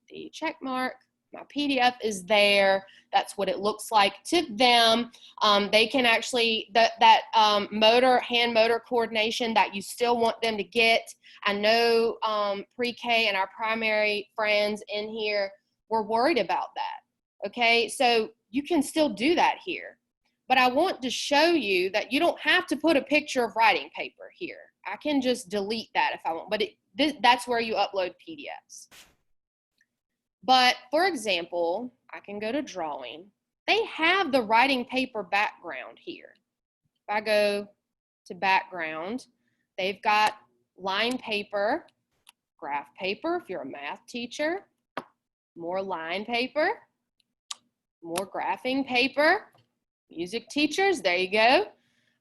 the check mark. My PDF is there. That's what it looks like to them. They can actually, that hand motor coordination that you still want them to get. I know pre-K and our primary friends in here were worried about that. Okay, so you can still do that here. But I want to show you that you don't have to put a picture of writing paper here. I can just delete that if I want, but that's where you upload PDFs. But for example, I can go to drawing. They have the writing paper background here. If I go to background, they've got line paper, graph paper if you're a math teacher, more line paper, more graphing paper, music teachers, there you go.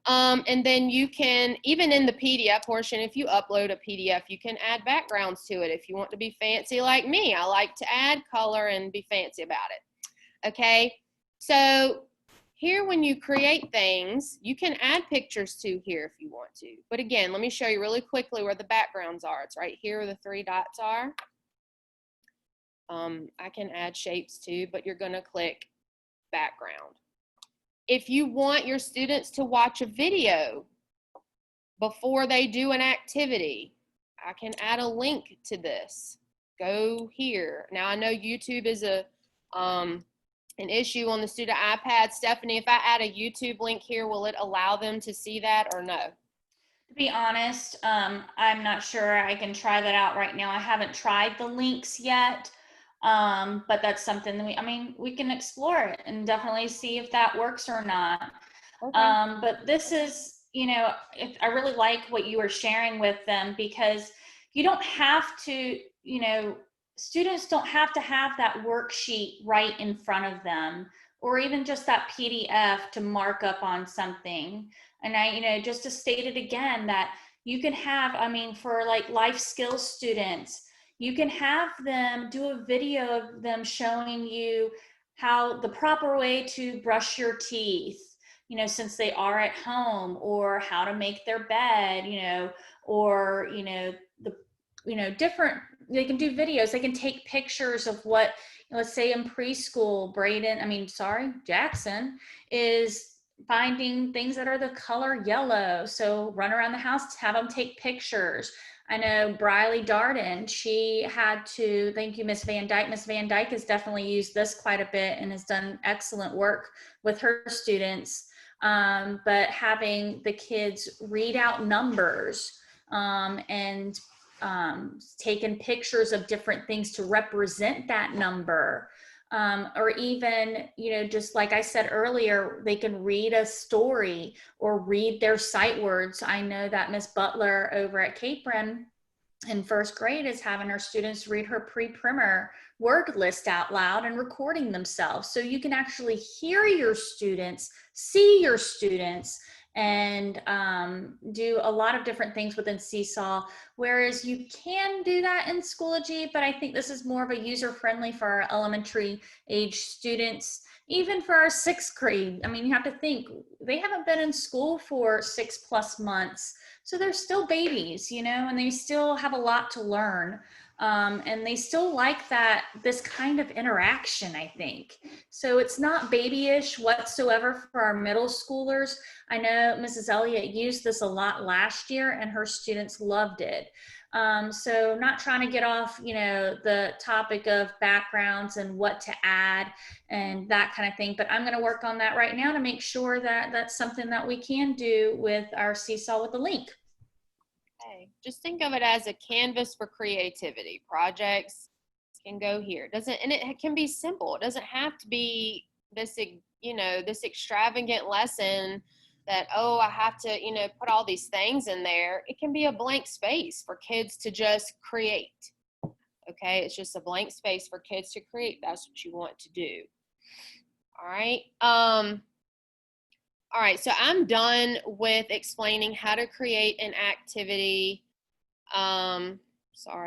And then you can, even in the PDF portion, if you upload a PDF, you can add backgrounds to it if you want to be fancy like me. I like to add color and be fancy about it. Okay, so here when you create things, you can add pictures to here if you want to. But again, let me show you really quickly where the backgrounds are. It's right here where the 3 dots are. I can add shapes too, but you're going to click background. If you want your students to watch a video before they do an activity, I can add a link to this. Go here. Now I know YouTube is an issue on the student iPad. Stephanie, if I add a YouTube link here, will it allow them to see that or no? To be honest, I'm not sure. I can try that out right now. I haven't tried the links yet. But that's something that we can explore it and definitely see if that works or not. Okay. But this is, I really like what you were sharing with them, because you don't have to, students don't have to have that worksheet right in front of them, or even just that PDF to mark up on something. And just to state it again, that you can have, for like life skills students, you can have them do a video of them showing you how the proper way to brush your teeth, since they are at home, or how to make their bed, or, the different, they can do videos, they can take pictures of what, let's say in preschool, Jackson is finding things that are the color yellow. So run around the house, have them take pictures. I know Briley Darden, she had to, thank you, Miss Van Dyke. Miss Van Dyke has definitely used this quite a bit and has done excellent work with her students. But having the kids read out numbers and taken pictures of different things to represent that number. Or even, just like I said earlier, they can read a story or read their sight words. I know that Miss Butler over at Cape Ren in first grade is having her students read her pre-primer word list out loud and recording themselves. So you can actually hear your students, see your students, and do a lot of different things within Seesaw, whereas you can do that in Schoology, but I think this is more of a user-friendly for our elementary age students, even for our sixth grade. I mean, you have to think, they haven't been in school for 6+ months, so they're still babies, and they still have a lot to learn. And they still like this kind of interaction, I think. So it's not babyish whatsoever for our middle schoolers. I know Mrs. Elliott used this a lot last year and her students loved it. So not trying to get off, the topic of backgrounds and what to add and that kind of thing, but I'm going to work on that right now to make sure that that's something that we can do with our Seesaw with the link. Okay. Just think of it as a canvas for creativity. Projects can go here. And it can be simple. It doesn't have to be this, this extravagant lesson that, I have to, put all these things in there. It can be a blank space for kids to just create. Okay. It's just a blank space for kids to create. That's what you want to do. All right. All right, so I'm done with explaining how to create an activity. Sorry,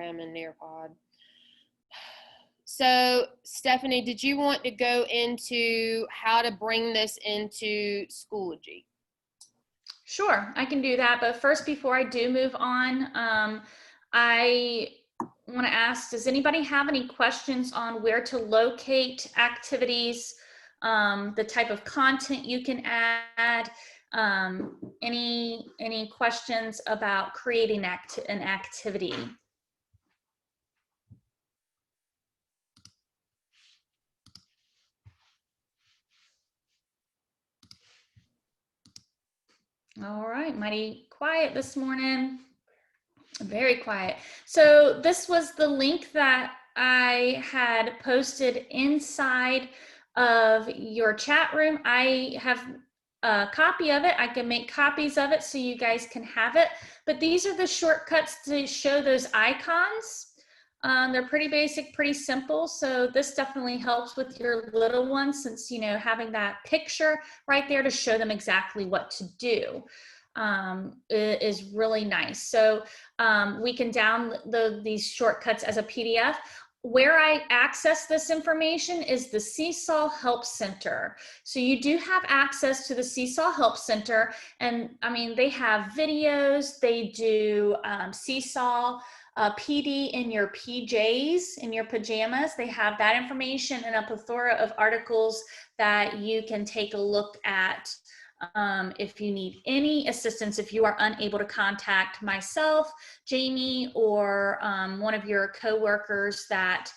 I'm in Nearpod. So, Stephanie, did you want to go into how to bring this into Schoology? Sure, I can do that. But first, before I do move on, I want to ask, does anybody have any questions on where to locate activities? The type of content you can add, any questions about creating an activity? All right, mighty quiet this morning. Very quiet. So this was the link that I had posted inside of your chat room. I have a copy of it. I can make copies of it so you guys can have it. But these are the shortcuts to show those icons. They're pretty basic, pretty simple. So this definitely helps with your little ones since, having that picture right there to show them exactly what to do is really nice. So we can download these shortcuts as a PDF. Where I access this information is the Seesaw Help Center. So you do have access to the Seesaw Help Center, and they have videos, they do Seesaw PD in your PJs, in your pajamas. They have that information and a plethora of articles that you can take a look at if you need any assistance, if you are unable to contact myself, Jamie, or one of your coworkers that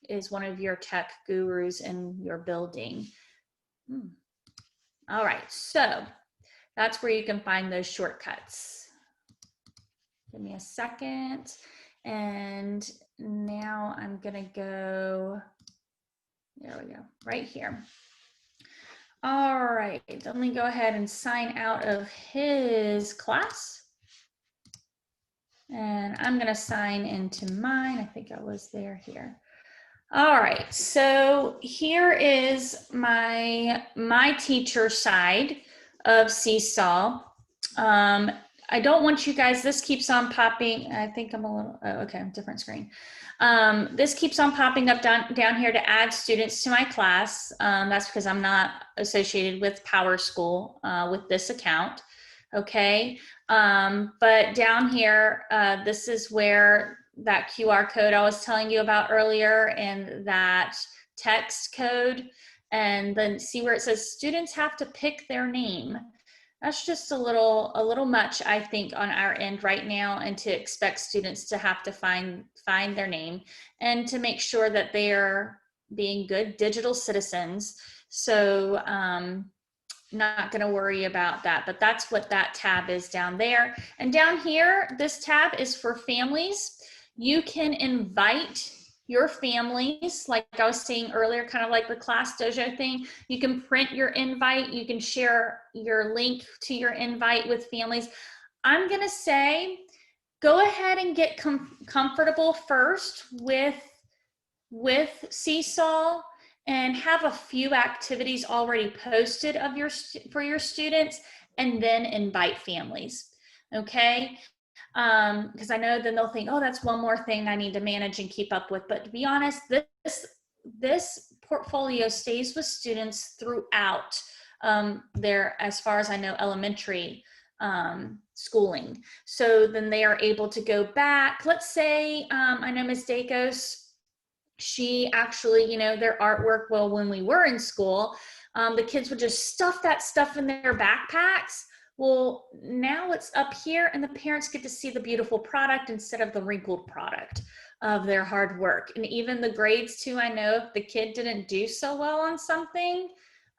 is one of your tech gurus in your building. All right, so that's where you can find those shortcuts. Give me a second. And now I'm gonna go, there we go, right here. All right, let me go ahead and sign out of his class. And I'm gonna sign into mine. I think I was here. All right, so here is my teacher side of Seesaw. I don't want you guys, this keeps on popping. I think I'm a little, okay, different screen. This keeps on popping up down here to add students to my class. That's because I'm not associated with PowerSchool with this account. okay? But down here, this is where that QR code I was telling you about earlier and that text code, and then see where it says students have to pick their name. That's just a little much, I think, on our end right now, and to expect students to have to find their name and to make sure that they are being good digital citizens. So not going to worry about that, but that's what that tab is down there. And down here, this tab is for families. You can invite your families, like I was saying earlier, kind of like the Class Dojo thing. You can print your invite. You can share your link to your invite with families. I'm going to say, go ahead and get comfortable first with Seesaw, and have a few activities already posted of for your students, and then invite families, okay? Because I know then they'll think, oh, that's one more thing I need to manage and keep up with. But to be honest, this portfolio stays with students throughout their, as far as I know, elementary schooling. So then they are able to go back. Let's say, I know Ms. Dacos, she actually, you know, their artwork, well, when we were in school, the kids would just stuff that stuff in their backpacks. Well, now it's up here and the parents get to see the beautiful product instead of the wrinkled product of their hard work. And even the grades too, I know if the kid didn't do so well on something,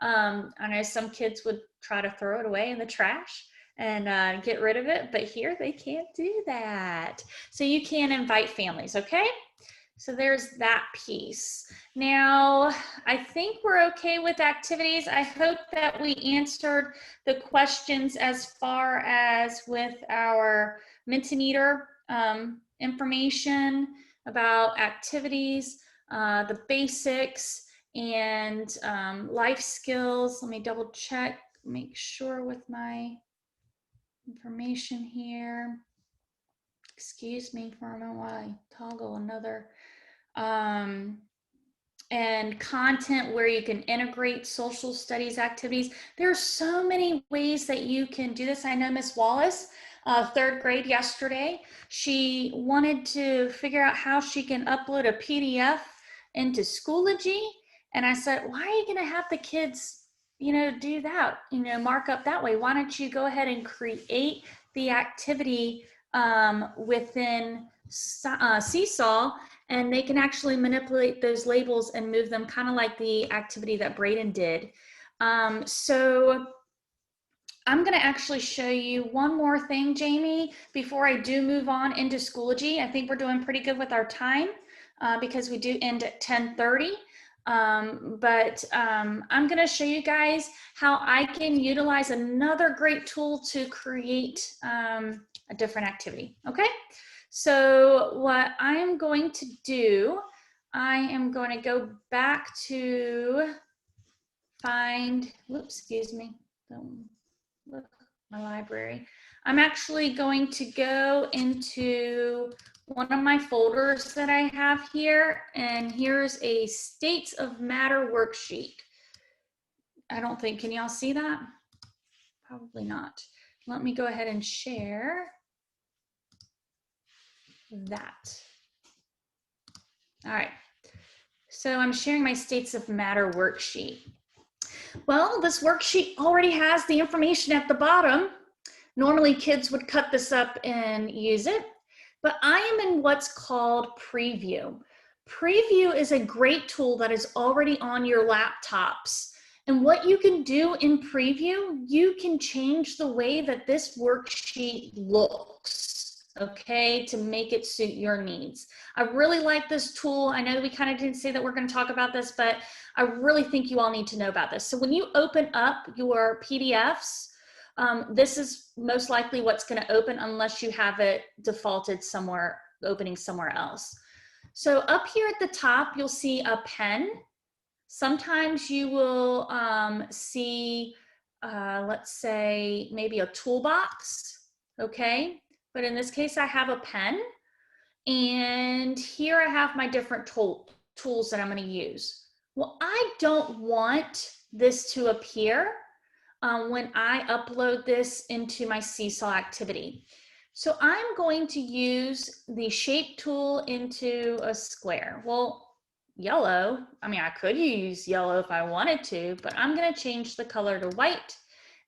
I know some kids would try to throw it away in the trash and get rid of it, but here they can't do that. So you can invite families, okay? So there's that piece. Now, I think we're okay with activities. I hope that we answered the questions as far as with our Mentimeter information about activities, the basics, and life skills. Let me double check, make sure with my information here. Excuse me for a moment while I toggle another. And content where you can integrate social studies activities. There are so many ways that you can do this. I know Miss Wallace, third grade yesterday, she wanted to figure out how she can upload a PDF into Schoology. And I said, why are you going to have the kids, you know, do that, you know, mark up that way? Why don't you go ahead and create the activity within Seesaw, and they can actually manipulate those labels and move them kind of like the activity that Braden did. So I'm going to actually show you one more thing, Jamie, before I do move on into Schoology. I think we're doing pretty good with our time because we do end at 10:30. I'm going to show you guys how I can utilize another great tool to create a different activity, okay? So what I'm going to do, I am going to go back to find, whoops, excuse me, look, my library. I'm actually going to go into one of my folders that I have here, and here's a States of Matter worksheet. I don't think, can y'all see that? Probably not. Let me go ahead and share that. All right, so I'm sharing my States of Matter worksheet. Well, this worksheet already has the information at the bottom. Normally kids would cut this up and use it, but I am in what's called Preview. Preview is a great tool that is already on your laptops. And what you can do in Preview, you can change the way that this worksheet looks, okay, to make it suit your needs. I really like this tool. I know we kind of didn't say that we're going to talk about this, but I really think you all need to know about this. So when you open up your PDFs, this is most likely what's going to open unless you have it defaulted somewhere, opening somewhere else. So up here at the top, you'll see a pen. Sometimes you will see, let's say, maybe a toolbox, okay? But in this case, I have a pen. And here I have my different tools that I'm going to use. Well, I don't want this to appear when I upload this into my Seesaw activity. So I'm going to use the shape tool into a square. Well, yellow, I mean, I could use yellow if I wanted to, but I'm going to change the color to white,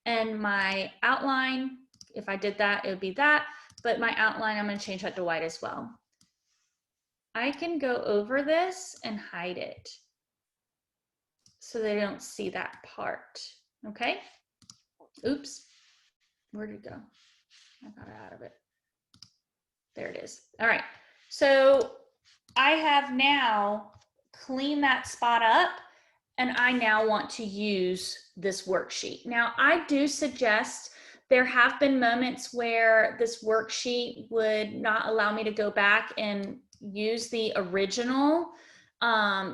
and my outline, if I did that, it would be that, but my outline, I'm going to change that to white as well. I can go over this and hide it so they don't see that part. Okay. Oops. Where did it go? I got it out of it. There it is. All right. So I have now cleaned that spot up, and I now want to use this worksheet. Now, I do suggest, there have been moments where this worksheet would not allow me to go back and use the original.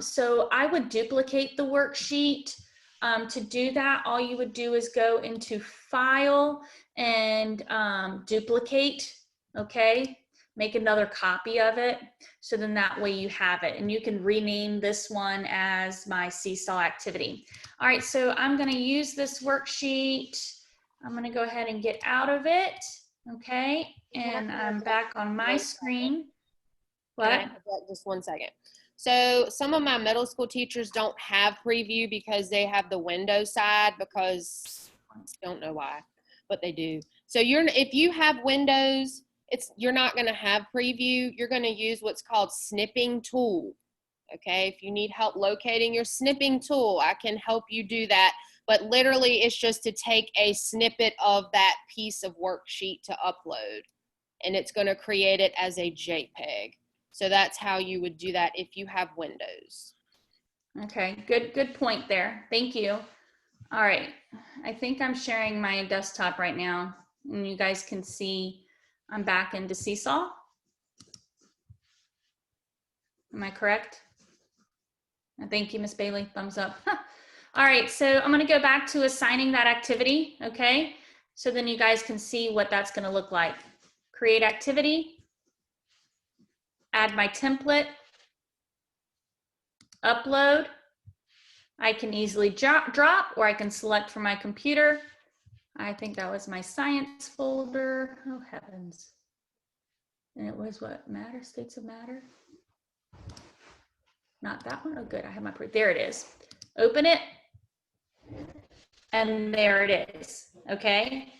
So I would duplicate the worksheet. To do that, all you would do is go into File and duplicate, okay? Make another copy of it. So then that way you have it, and you can rename this one as my Seesaw activity. All right, so I'm gonna use this worksheet. I'm gonna go ahead and get out of it, okay? And I'm back on my screen. What? Can I interject just 1 second? So some of my middle school teachers don't have preview because they have the Windows side, because I don't know why, but they do. So if you have Windows, you're not going to have preview. You're going to use what's called snipping tool. Okay, if you need help locating your snipping tool, I can help you do that. But literally, it's just to take a snippet of that piece of worksheet to upload, and it's going to create it as a JPEG. So that's how you would do that if you have Windows. Okay, good point there. Thank you. All right, I think I'm sharing my desktop right now, and you guys can see I'm back into Seesaw. Am I correct? Thank you, Miss Bailey, thumbs up. All right, so I'm gonna go back to assigning that activity, okay? So then you guys can see what that's gonna look like. Create activity, add my template, upload. I can easily drop, or I can select from my computer. I think that was my science folder. Oh heavens. And it was what? Matter, states of matter? Not that one. Oh good, I have my, there it is. Open it. And there it is, okay?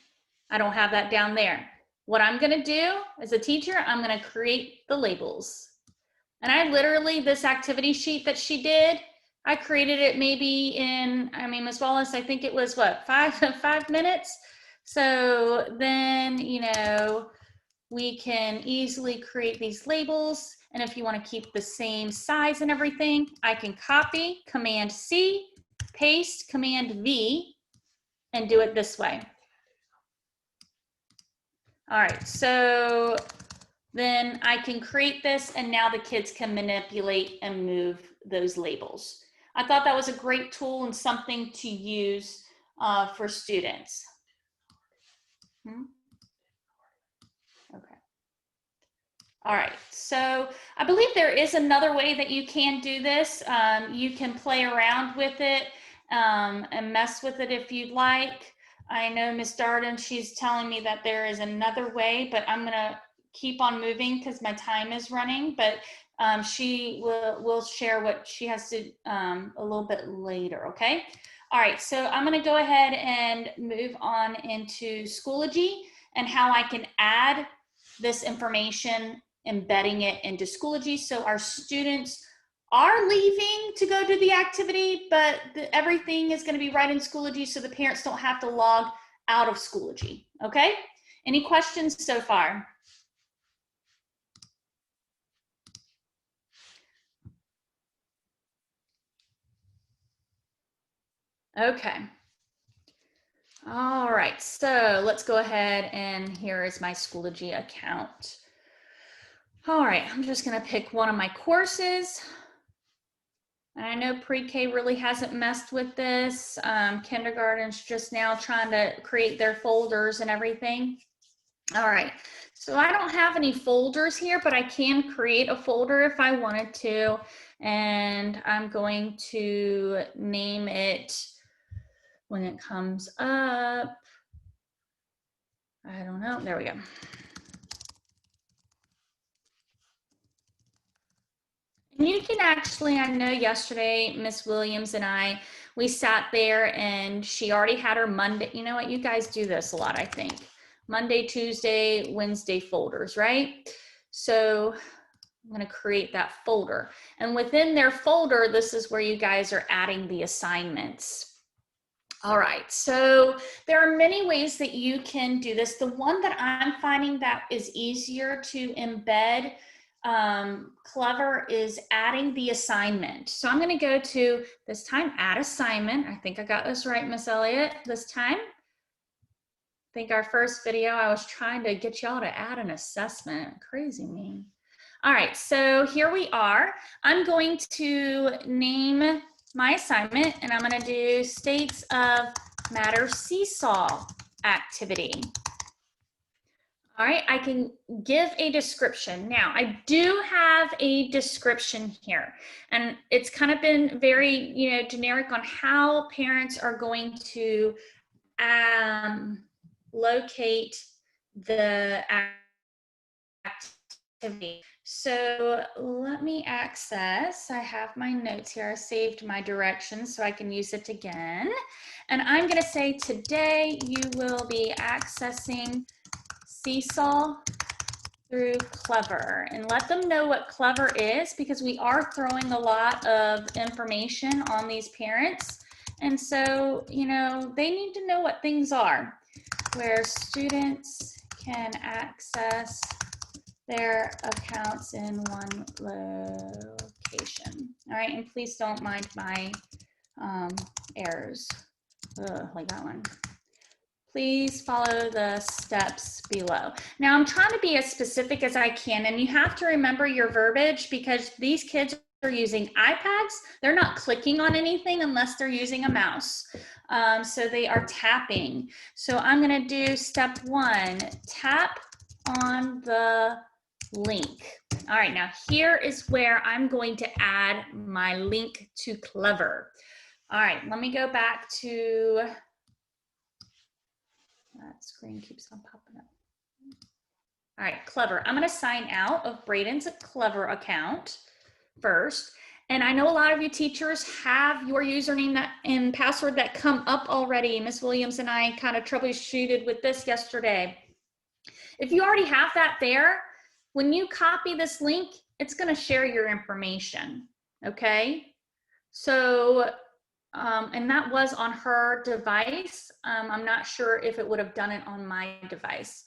I don't have that down there. What I'm gonna do as a teacher, I'm gonna create the labels. And I literally, this activity sheet that she did, I created it maybe in, I mean, Ms. Wallace, I think it was what, 5 minutes? So then, you know, we can easily create these labels. And if you want to keep the same size and everything, I can copy, Command C, paste, Command V, and do it this way. All right, so then I can create this, and now the kids can manipulate and move those labels. I thought that was a great tool and something to use for students. Okay. All right, so I believe there is another way that you can do this. You can play around with it and mess with it if you'd like. I know Miss Darden, she's telling me that there is another way, but I'm gonna keep on moving because my time is running, but she will share what she has to a little bit later, okay? All right, so I'm gonna go ahead and move on into Schoology and how I can add this information, embedding it into Schoology so our students are leaving to go do the activity, but everything is going to be right in Schoology so the parents don't have to log out of Schoology, okay? Any questions so far? Okay. All right, so let's go ahead, and here is my Schoology account. All right, I'm just going to pick one of my courses. And I know pre-K really hasn't messed with this. Kindergarten's just now trying to create their folders and everything. All right, so I don't have any folders here, but I can create a folder if I wanted to. And I'm going to name it when it comes up. I don't know. There we go. And you can actually, I know yesterday, Miss Williams and I, we sat there and she already had her Monday. You know what? You guys do this a lot, I think. Monday, Tuesday, Wednesday folders, right? So I'm going to create that folder. And within their folder, this is where you guys are adding the assignments. All right, so there are many ways that you can do this. The one that I'm finding that is easier to embed Clever is adding the assignment. So I'm going to go to, this time, add assignment. I think I got this right, Miss Elliott, this time. I think our first video, I was trying to get y'all to add an assessment. Crazy me. All right, so here we are. I'm going to name my assignment and I'm going to do States of Matter Seesaw activity. All right, I can give a description. Now, I do have a description here, and it's kind of been very, generic on how parents are going to locate the activity. So let me access, I have my notes here, I saved my directions so I can use it again. And I'm gonna say today you will be accessing Seesaw through Clever, and let them know what Clever is, because we are throwing a lot of information on these parents. And so, they need to know what things are, where students can access their accounts in one location. All right, and please don't mind my errors. Like that one. Please follow the steps below. Now I'm trying to be as specific as I can, and you have to remember your verbiage because these kids are using iPads. They're not clicking on anything unless they're using a mouse. So they are tapping. So I'm gonna do step 1, tap on the link. All right, now here is where I'm going to add my link to Clever. All right, let me go back to, that screen keeps on popping up. All right, Clever. I'm gonna sign out of Braden's Clever account first. And I know a lot of you teachers have your username and password that come up already. Miss Williams and I kind of troubleshooted with this yesterday. If you already have that there, when you copy this link, it's going to share your information, okay? So, and that was on her device. I'm not sure if it would have done it on my device.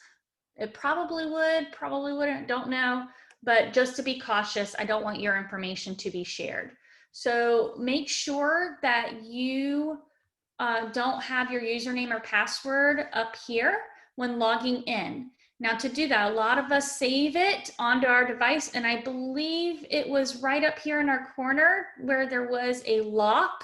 It probably would, probably wouldn't, don't know. But just to be cautious, I don't want your information to be shared. So make sure that you don't have your username or password up here when logging in. Now to do that, a lot of us save it onto our device, and I believe it was right up here in our corner where there was a lock,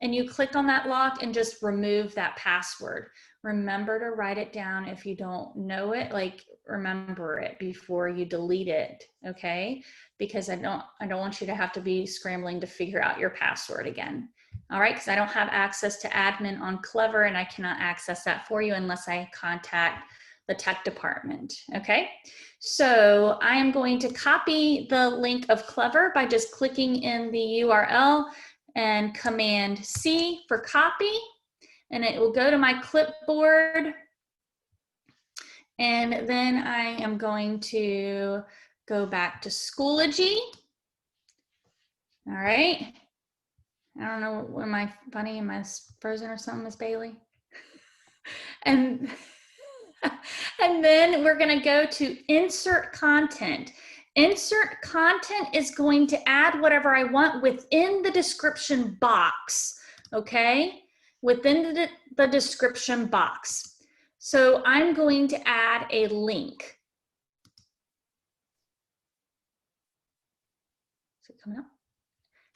and you click on that lock and just remove that password. Remember to write it down if you don't know it, like remember it before you delete it, okay? Because I don't want you to have to be scrambling to figure out your password again. All right, because I don't have access to admin on Clever, and I cannot access that for you unless I contact the tech department, okay? So I am going to copy the link of Clever by just clicking in the URL and Command C for copy, and it will go to my clipboard. And then I am going to go back to Schoology. All right. I don't know, am I funny? Am I frozen or something, Miss Bailey? And then we're going to go to Insert Content. Insert Content is going to add whatever I want within the description box, okay? Within the description box. So I'm going to add a link. Is it coming up?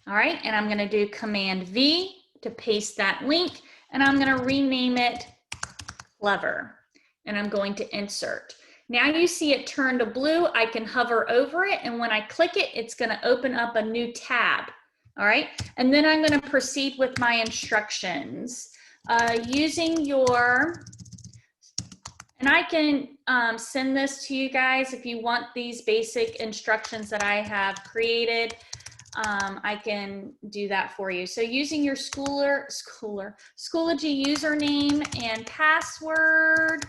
All right, and I'm going to do Command V to paste that link, and I'm going to rename it Clever. And I'm going to insert. Now you see it turn to blue. I can hover over it, and when I click it, it's going to open up a new tab. All right, and then I'm going to proceed with my instructions. using your, and I can send this to you guys if you want these basic instructions that I have created. I can do that for you. So using your Schoology username and password,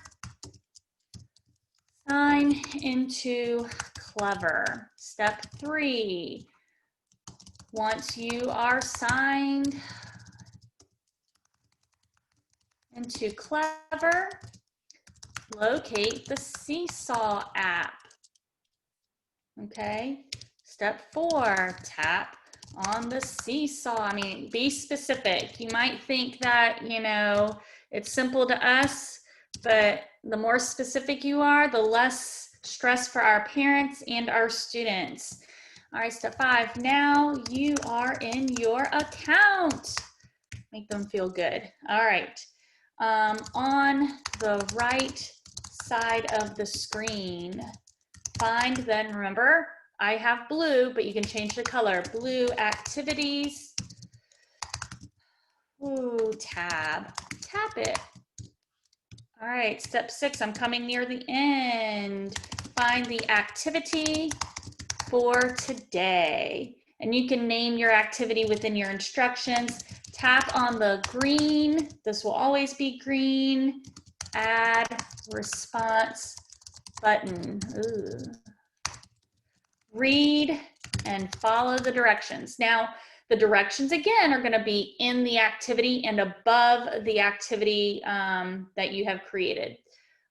sign into Clever. Step 3, once you are signed into Clever, locate the Seesaw app. Okay. Step 4, tap on the Seesaw. I mean, be specific. You might think that, you know, it's simple to us, but the more specific you are, the less stress for our parents and our students. All right, step 5, now you are in your account. Make them feel good. All right. On the right side of the screen, find, then remember, I have blue, but you can change the color. Blue activities. Ooh, tab. Tap it. All right, step 6, I'm coming near the end. Find the activity for today. And you can name your activity within your instructions. Tap on the green. This will always be green. Add response button. Ooh. Read and follow the directions. Now, the directions again are going to be in the activity and above the activity that you have created.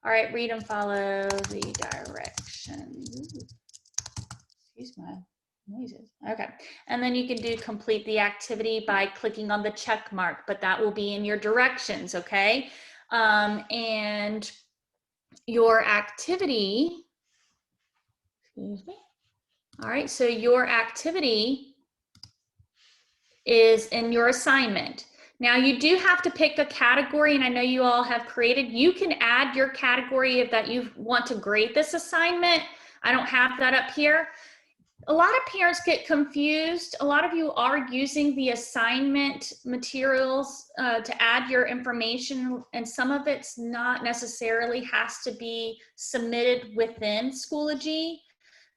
All right, read and follow the directions. Excuse my noises. Okay, and then you can do complete the activity by clicking on the check mark, but that will be in your directions, okay? And your activity, excuse me. All right, so your activity is in your assignment. Now you do have to pick a category, and I know you all have created. You can add your category if that you want to grade this assignment. I don't have that up here. A lot of parents get confused. A lot of you are using the assignment materials to add your information, and some of it's not necessarily has to be submitted within Schoology.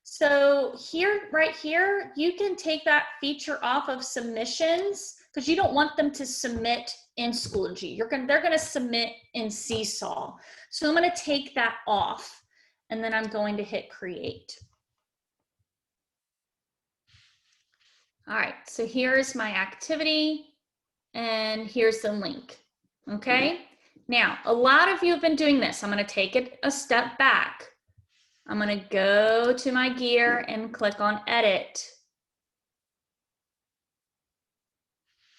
So here, right here, you can take that feature off of submissions because you don't want them to submit in Schoology. They're gonna submit in Seesaw. So I'm gonna take that off, and then I'm going to hit create. All right, so here's my activity, and here's the link, okay? Now, a lot of you have been doing this. I'm gonna take it a step back. I'm gonna go to my gear and click on edit.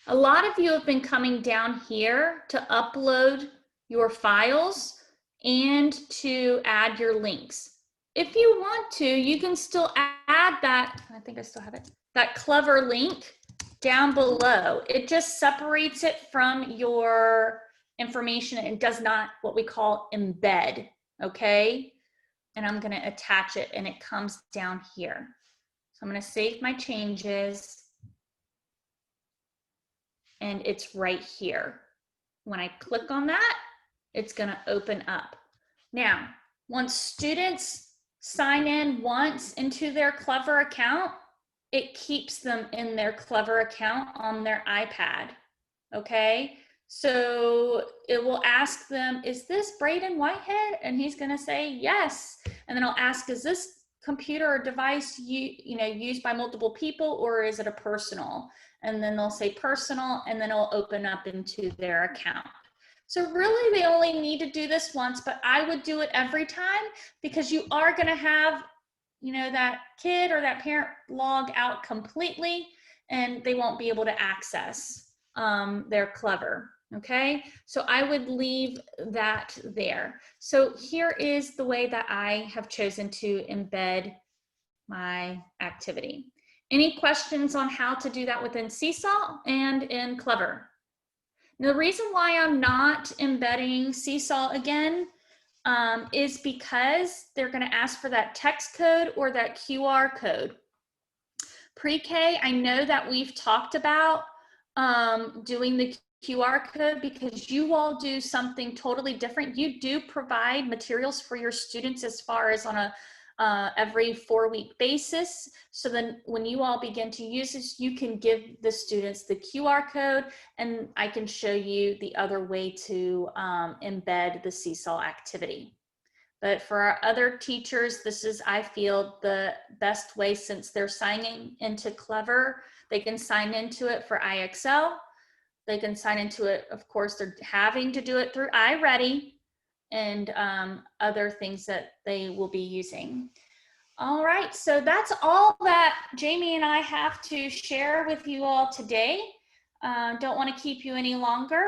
A lot of you have been coming down here to upload your files and to add your links. If you want to, you can still add that, I think I still have it, that Clever link down below. It just separates it from your information and does not what we call embed, okay? And I'm gonna attach it and it comes down here. So I'm gonna save my changes and it's right here. When I click on that, it's gonna open up. Now, once students sign in once into their Clever account, it keeps them in their Clever account on their iPad, okay? So it will ask them, is this Braden Whitehead? And he's gonna say yes. And then I'll ask, is this computer or device used by multiple people, or is it a personal? And then they'll say personal, and then it'll open up into their account. So really they only need to do this once, but I would do it every time because you are gonna have that kid or that parent log out completely and they won't be able to access their Clever, okay? So I would leave that there. So here is the way that I have chosen to embed my activity. Any questions on how to do that within Seesaw and in Clever? Now, the reason why I'm not embedding Seesaw again is because they're going to ask for that text code or that QR code. Pre-K, I know that we've talked about doing the QR code because you all do something totally different. You do provide materials for your students as far as on a every 4-week basis. So then when you all begin to use this, you can give the students the QR code, and I can show you the other way to embed the Seesaw activity. But for our other teachers, this is, I feel, the best way, since they're signing into Clever. They can sign into it for IXL. They can sign into it, of course, they're having to do it through iReady and other things that they will be using. All right, so that's all that Jamie and I have to share with you all today. Don't want to keep you any longer.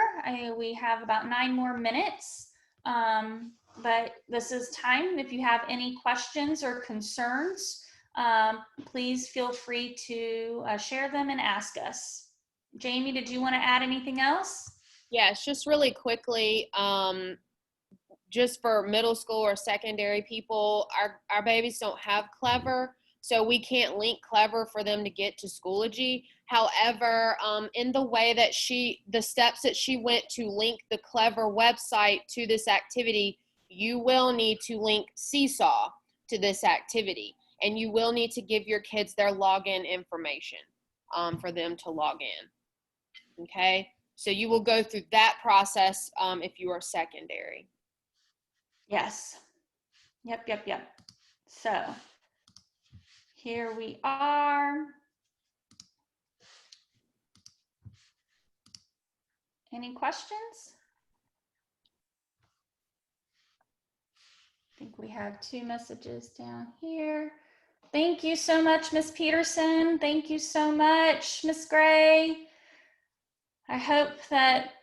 We have about 9 more minutes, but this is time. If you have any questions or concerns, please feel free to share them and ask us. Jamie, did you want to add anything else? Yes, just really quickly, just for middle school or secondary people, our babies don't have Clever, so we can't link Clever for them to get to Schoology. However, in the way that the steps that she went to link the Clever website to this activity, you will need to link Seesaw to this activity, and you will need to give your kids their login information for them to log in. Okay, so you will go through that process if you are secondary. Yes. Yep. So here we are. Any questions? I think we have 2 messages down here. Thank you so much, Miss Peterson. Thank you so much, Miss Gray. I hope that,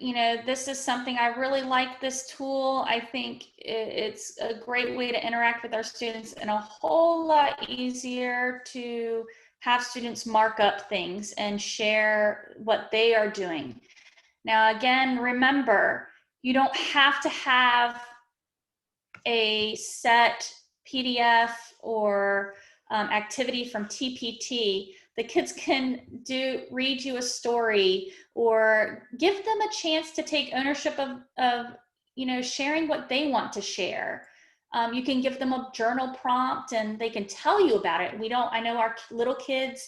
this is something, I really like this tool. I think it's a great way to interact with our students, and a whole lot easier to have students mark up things and share what they are doing. Now, again, remember, you don't have to have a set PDF or activity from TPT. The kids can read you a story, or give them a chance to take ownership of sharing what they want to share. You can give them a journal prompt and they can tell you about it. I know our little kids,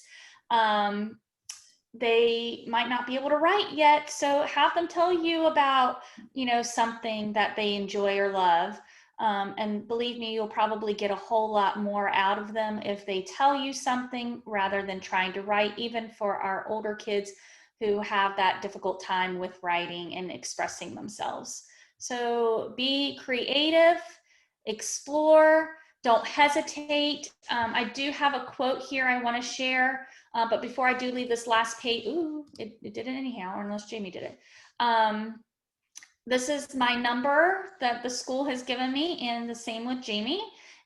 they might not be able to write yet, so have them tell you about something that they enjoy or love. And believe me, you'll probably get a whole lot more out of them if they tell you something rather than trying to write, even for our older kids who have that difficult time with writing and expressing themselves. So be creative, explore, don't hesitate. I do have a quote here I want to share, but before I do leave this last page, it did it anyhow, unless Jamie did it. This is my number that the school has given me, and the same with Jamie.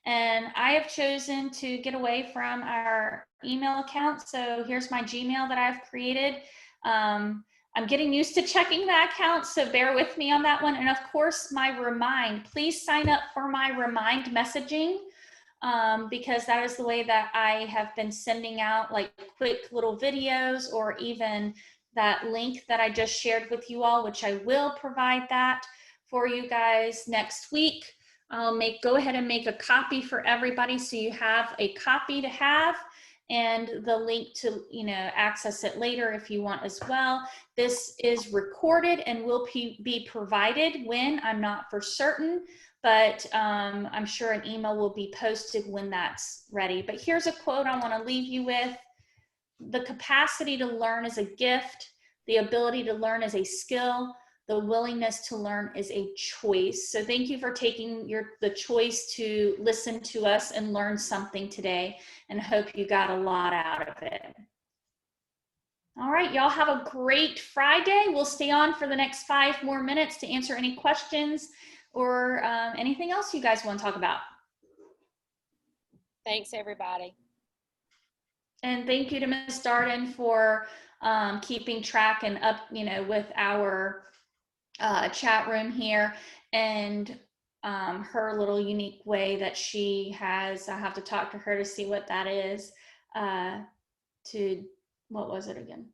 And I have chosen to get away from our email account. So here's my Gmail that I've created. I'm getting used to checking that account, so bear with me on that one. And of course, my Remind. Please sign up for my Remind messaging, because that is the way that I have been sending out like quick little videos, or even that link that I just shared with you all, which I will provide that for you guys next week. I'll go ahead and make a copy for everybody, so you have a copy to have, and the link to access it later if you want as well. This is recorded and will be provided when, I'm not for certain, but I'm sure an email will be posted when that's ready. But here's a quote I want to leave you with. The capacity to learn is a gift. The ability to learn is a skill. The willingness to learn is a choice. So thank you for taking the choice to listen to us and learn something today, and hope you got a lot out of it. All right, y'all have a great Friday. We'll stay on for the next 5 more minutes to answer any questions or anything else you guys want to talk about. Thanks, everybody. And thank you to Ms. Darden for keeping track and up, with our chat room here, and her little unique way that she has. I have to talk to her to see what that is. What was it again?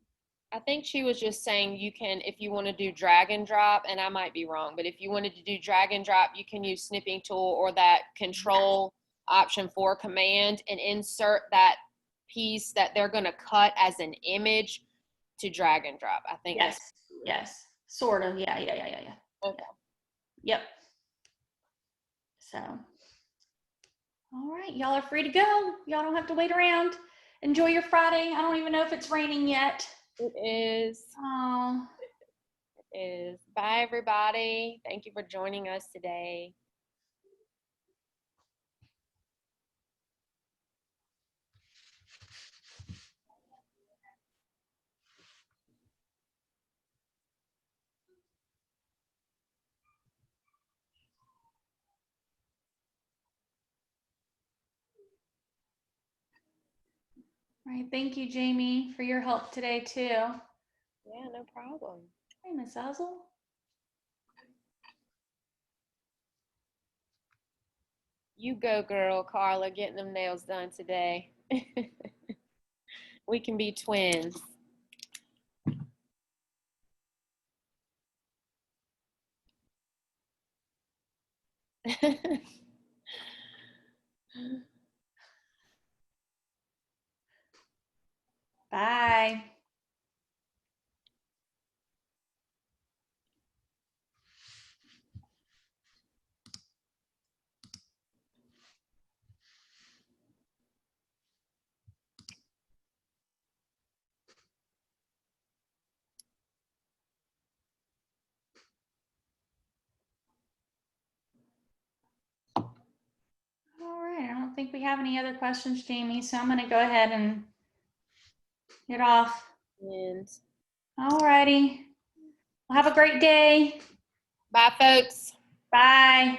I think she was just saying you can, if you want to do drag and drop, and I might be wrong, but if you wanted to do drag and drop, you can use snipping tool or that control option 4 command and insert that piece that they're going to cut as an image to drag and drop. I think Yes, that's yes, sort of. Yeah. okay. Yep. So, all right, y'all are free to go. Y'all don't have to wait around. Enjoy your Friday. I don't even know if it's raining yet. It is. Oh. It is. Bye, everybody. Thank you for joining us today. All right, thank you, Jamie, for your help today too. Yeah, no problem. Hey, Miss Azel. You go, girl, Carla, getting them nails done today. We can be twins. Bye. All right, I don't think we have any other questions, Jamie, so I'm going to go ahead and get off. And All righty. Well, have a great day. bye, folks. Bye.